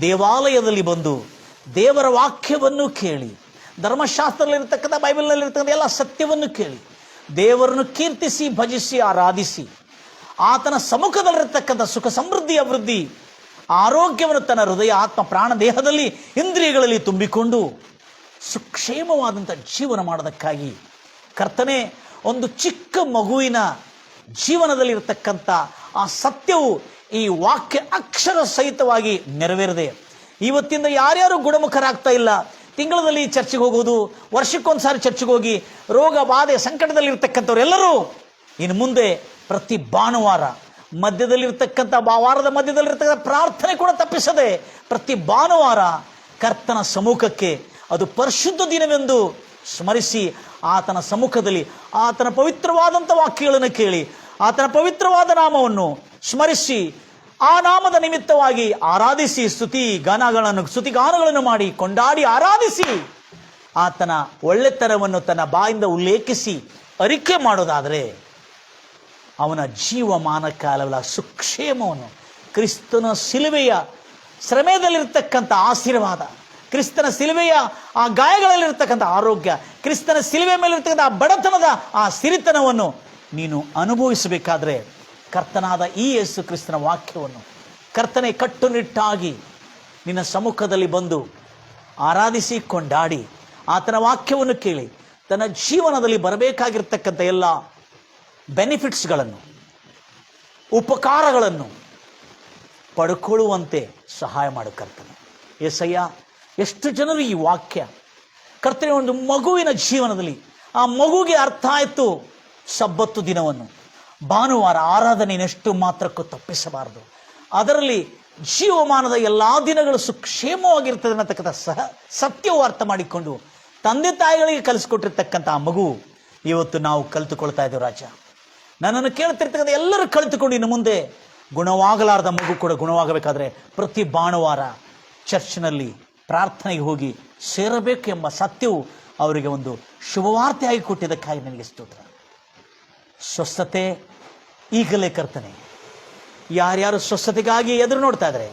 ದೇವಾಲಯದಲ್ಲಿ ಬಂದು ದೇವರ ವಾಕ್ಯವನ್ನು ಕೇಳಿ, ಧರ್ಮಶಾಸ್ತ್ರದಲ್ಲಿರ್ತಕ್ಕಂಥ, ಬೈಬಲ್ನಲ್ಲಿರ್ತಕ್ಕಂಥ ಎಲ್ಲ ಸತ್ಯವನ್ನು ಕೇಳಿ, ದೇವರನ್ನು ಕೀರ್ತಿಸಿ, ಭಜಿಸಿ, ಆರಾಧಿಸಿ, ಆತನ ಸಮ್ಮುಖದಲ್ಲಿರ್ತಕ್ಕಂಥ ಸುಖ ಸಮೃದ್ಧಿ, ಅಭಿವೃದ್ಧಿ, ಆರೋಗ್ಯವನ್ನು ತನ್ನ ಹೃದಯ, ಆತ್ಮ, ಪ್ರಾಣ, ದೇಹದಲ್ಲಿ, ಇಂದ್ರಿಯಗಳಲ್ಲಿ ತುಂಬಿಕೊಂಡು ಸುಕ್ಷೇಮವಾದಂಥ ಜೀವನ ಮಾಡೋದಕ್ಕಾಗಿ ಕರ್ತನೆ, ಒಂದು ಚಿಕ್ಕ ಮಗುವಿನ ಜೀವನದಲ್ಲಿರ್ತಕ್ಕಂಥ ಆ ಸತ್ಯವು ಈ ವಾಕ್ಯ ಅಕ್ಷರ ಸಹಿತವಾಗಿ ನೆರವೇರಿದೆ. ಇವತ್ತಿಂದ ಯಾರ್ಯಾರು ಗುಣಮುಖರಾಗ್ತಾ ಇಲ್ಲ, ತಿಂಗಳಲ್ಲಿ ಚರ್ಚೆಗೆ ಹೋಗೋದು, ವರ್ಷಕ್ಕೊಂದು ಸಾರಿ ಚರ್ಚೆಗೆ ಹೋಗಿ ರೋಗ ಬಾಧೆ ಸಂಕಟದಲ್ಲಿರ್ತಕ್ಕಂಥವ್ರೆಲ್ಲರೂ ಇನ್ನು ಮುಂದೆ ಪ್ರತಿ ಭಾನುವಾರ ಮಧ್ಯದಲ್ಲಿರ್ತಕ್ಕಂಥ, ವಾರದ ಮಧ್ಯದಲ್ಲಿರ್ತಕ್ಕಂಥ ಪ್ರಾರ್ಥನೆ ಕೂಡ ತಪ್ಪಿಸದೆ ಪ್ರತಿ ಭಾನುವಾರ ಕರ್ತನ ಸಮ್ಮುಖಕ್ಕೆ, ಅದು ಪರಿಶುದ್ಧ ದಿನವೆಂದು ಸ್ಮರಿಸಿ ಆತನ ಸಮ್ಮುಖದಲ್ಲಿ ಆತನ ಪವಿತ್ರವಾದಂಥ ವಾಕ್ಯಗಳನ್ನು ಕೇಳಿ ಆತನ ಪವಿತ್ರವಾದ ನಾಮವನ್ನು ಸ್ಮರಿಸಿ ಆ ನಾಮದ ನಿಮಿತ್ತವಾಗಿ ಆರಾಧಿಸಿ ಸ್ತುತಿಗಾನಗಳನ್ನು ಮಾಡಿ ಕೊಂಡಾಡಿ ಆರಾಧಿಸಿ ಆತನ ಒಳ್ಳೆತನವನ್ನು ತನ್ನ ಬಾಯಿಂದ ಉಲ್ಲೇಖಿಸಿ ಅರಿಕೆ ಮಾಡೋದಾದರೆ ಅವನ ಜೀವಮಾನ ಕಾಲಗಳ ಸುಕ್ಷೇಮವನ್ನು, ಕ್ರಿಸ್ತನ ಶಿಲುಬೆಯ ಶ್ರಮೆಯದಲ್ಲಿರ್ತಕ್ಕಂಥ ಆಶೀರ್ವಾದ, ಕ್ರಿಸ್ತನ ಶಿಲುಬೆಯ ಆ ಗಾಯಗಳಲ್ಲಿರ್ತಕ್ಕಂಥ ಆರೋಗ್ಯ, ಕ್ರಿಸ್ತನ ಶಿಲುಬೆ ಮೇಲಿರ್ತಕ್ಕಂಥ ಆ ಬಡತನದ ಆ ಸಿರಿತನವನ್ನು ನೀನು ಅನುಭವಿಸಬೇಕಾದ್ರೆ ಕರ್ತನಾದ ಈ ಯೇಸು ಕ್ರಿಸ್ತನ ವಾಕ್ಯವನ್ನು ಕರ್ತನೆ ಕಟ್ಟುನಿಟ್ಟಾಗಿ ನಿನ್ನ ಸಮ್ಮುಖದಲ್ಲಿ ಬಂದು ಆರಾಧಿಸಿ ಕೊಂಡಾಡಿ ಆತನ ವಾಕ್ಯವನ್ನು ಕೇಳಿ ತನ್ನ ಜೀವನದಲ್ಲಿ ಬರಬೇಕಾಗಿರ್ತಕ್ಕಂಥ ಎಲ್ಲ ಬೆನಿಫಿಟ್ಸ್ಗಳನ್ನು, ಉಪಕಾರಗಳನ್ನು ಪಡ್ಕೊಳ್ಳುವಂತೆ ಸಹಾಯ ಮಾಡು ಕರ್ತನೆ. ಏಸಯ್ಯ, ಎಷ್ಟು ಜನರು ಈ ವಾಕ್ಯ ಕರ್ತನೆ ಒಂದು ಮಗುವಿನ ಜೀವನದಲ್ಲಿ ಆ ಮಗುವಿಗೆ ಅರ್ಥ ಆಯಿತು, ಸಬ್ಬತ್ತು ದಿನವನ್ನು ಭಾನುವಾರ ಆರಾಧನೆಯಷ್ಟು ಮಾತ್ರಕ್ಕೂ ತಪ್ಪಿಸಬಾರದು, ಅದರಲ್ಲಿ ಜೀವಮಾನದ ಎಲ್ಲ ದಿನಗಳು ಸುಕ್ಷೇಮವಾಗಿರ್ತದೆ ಅನ್ನತಕ್ಕಂಥ ಸತ್ಯವು ಅರ್ಥ ಮಾಡಿಕೊಂಡು ತಂದೆ ತಾಯಿಗಳಿಗೆ ಕಲಿಸ್ಕೊಟ್ಟಿರ್ತಕ್ಕಂಥ ಆ ಮಗು ಇವತ್ತು ನಾವು ಕಲಿತುಕೊಳ್ತಾ ಇದ್ದೇವೆ. ರಾಜ, ನನ್ನನ್ನು ಕೇಳ್ತಿರ್ತಕ್ಕಂಥ ಎಲ್ಲರೂ ಕಲಿತುಕೊಂಡು ಇನ್ನು ಮುಂದೆ ಗುಣವಾಗಲಾರದ ಮಗು ಕೂಡ ಗುಣವಾಗಬೇಕಾದ್ರೆ ಪ್ರತಿ ಭಾನುವಾರ ಚರ್ಚ್ನಲ್ಲಿ ಪ್ರಾರ್ಥನೆಗೆ ಹೋಗಿ ಸೇರಬೇಕು ಎಂಬ ಸತ್ಯವು ಅವರಿಗೆ ಒಂದು ಶುಭವಾರ್ತೆಯಾಗಿ ಕೊಟ್ಟಿದ್ದಕ್ಕಾಗಿ ನನಗೆ ಸ್ತೋತ್ರ. ಸ್ವಸ್ಥತೆ ಈಗಲೇ ಕರ್ತನೆ, ಯಾರ್ಯಾರು ಸ್ವಸ್ಥತೆಗಾಗಿ ಎದುರು ನೋಡ್ತಾ ಇದ್ದಾರೆ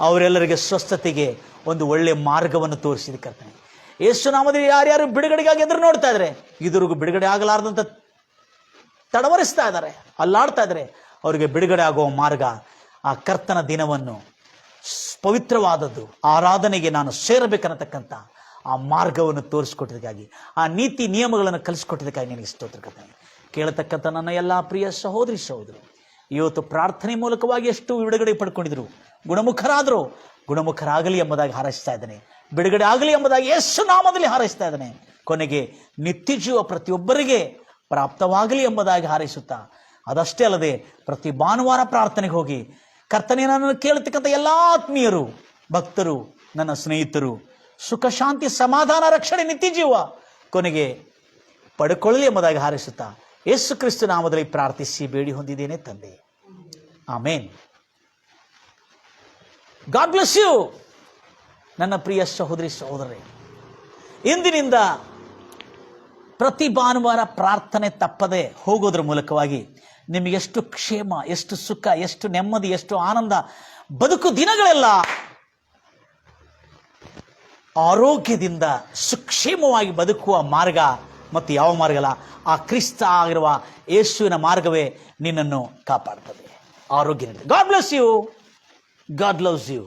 ಅವರೆಲ್ಲರಿಗೆ ಸ್ವಸ್ಥತೆಗೆ ಒಂದು ಒಳ್ಳೆಯ ಮಾರ್ಗವನ್ನು ತೋರಿಸಿದೆ ಕರ್ತನೆ. ಯೇಸು ನಾಮದಲ್ಲಿ ಯಾರ್ಯಾರು ಬಿಡುಗಡೆಗಾಗಿ ಎದುರು ನೋಡ್ತಾ ಇದ್ದಾರೆ, ಇದುವರೆಗೂ ಬಿಡುಗಡೆ ಆಗಲಾರ್ದಂಥ ತಡವರಿಸ್ತಾ ಇದ್ದಾರೆ, ಅಲ್ಲಾಡ್ತಾ ಇದ್ದಾರೆ, ಅವರಿಗೆ ಬಿಡುಗಡೆ ಆಗುವ ಮಾರ್ಗ ಆ ಕರ್ತನ ದಿನವನ್ನು ಪವಿತ್ರವಾದದ್ದು ಆರಾಧನೆಗೆ ನಾನು ಸೇರಬೇಕನ್ನತಕ್ಕಂಥ ಆ ಮಾರ್ಗವನ್ನು ತೋರಿಸ್ಕೊಟ್ಟಿದ್ದಕ್ಕಾಗಿ, ಆ ನೀತಿ ನಿಯಮಗಳನ್ನು ಕಲಿಸ್ಕೊಟ್ಟಿದ್ದಕ್ಕಾಗಿ ನಿನಗೆ ಸ್ತೋತ್ರ ಕರ್ತನೆ. ಕೇಳತಕ್ಕಂಥ ನನ್ನ ಎಲ್ಲ ಪ್ರಿಯ ಸಹೋದರಿ ಸಹೋದರು ಇವತ್ತು ಪ್ರಾರ್ಥನೆ ಮೂಲಕವಾಗಿ ಎಷ್ಟು ಬಿಡುಗಡೆ ಪಡ್ಕೊಂಡಿದ್ರು, ಗುಣಮುಖರಾದರು, ಗುಣಮುಖರಾಗಲಿ ಎಂಬುದಾಗಿ ಹಾರೈಸ್ತಾ ಇದ್ದಾನೆ, ಬಿಡುಗಡೆ ಆಗಲಿ ಎಂಬುದಾಗಿ ಯೇಸು ನಾಮದಲ್ಲಿ ಹಾರೈಸ್ತಾ ಇದ್ದಾನೆ. ಕೊನೆಗೆ ನಿತ್ಯ ಜೀವ ಪ್ರತಿಯೊಬ್ಬರಿಗೆ ಪ್ರಾಪ್ತವಾಗಲಿ ಎಂಬುದಾಗಿ ಹಾರೈಸುತ್ತಾ, ಅದಷ್ಟೇ ಅಲ್ಲದೆ ಪ್ರತಿ ಭಾನುವಾರ ಪ್ರಾರ್ಥನೆಗೆ ಹೋಗಿ ಕರ್ತನೇ ನನ್ನನ್ನು ಕೇಳತಕ್ಕಂಥ ಎಲ್ಲ ಆತ್ಮೀಯರು, ಭಕ್ತರು, ನನ್ನ ಸ್ನೇಹಿತರು ಸುಖ ಶಾಂತಿ ಸಮಾಧಾನ ರಕ್ಷಣೆ ನಿತ್ಯ ಜೀವ ಕೊನೆಗೆ ಪಡ್ಕೊಳ್ಳಲಿ ಎಂಬುದಾಗಿ ಹಾರೈಸುತ್ತಾ ಯೇಸು ಕ್ರಿಸ್ತ ನಾಮದಲ್ಲಿ ಪ್ರಾರ್ಥಿಸಿ ಬೇಡಿ ಹೊಂದಿದ್ದೇನೆ ತಂದೆ, ಆಮೇನ್. ಗಾಡ್ ಬ್ಲೆಸ್ ಯು ನನ್ನ ಪ್ರಿಯ ಸಹೋದರಿ ಸಹೋದರರೇ. ಇಂದಿನಿಂದ ಪ್ರತಿ ಭಾನುವಾರ ಪ್ರಾರ್ಥನೆ ತಪ್ಪದೆ ಹೋಗೋದ್ರ ಮೂಲಕವಾಗಿ ನಿಮಗೆ ಎಷ್ಟು ಕ್ಷೇಮ, ಎಷ್ಟು ಸುಖ, ಎಷ್ಟು ನೆಮ್ಮದಿ, ಎಷ್ಟು ಆನಂದ, ಬದುಕು ದಿನಗಳೆಲ್ಲ ಆರೋಗ್ಯದಿಂದ ಸುಕ್ಷೇಮವಾಗಿ ಬದುಕುವ ಮಾರ್ಗ ಮತ್ತು ಯಾವ ಮಾರ್ಗ ಅಲ್ಲ, ಆ ಕ್ರಿಸ್ತ ಆಗಿರುವ ಯೇಸುವಿನ ಮಾರ್ಗವೇ ನಿನ್ನನ್ನು ಕಾಪಾಡ್ತದೆ. ಆರೋಗ್ಯದಿಂದ. God bless you. God loves you.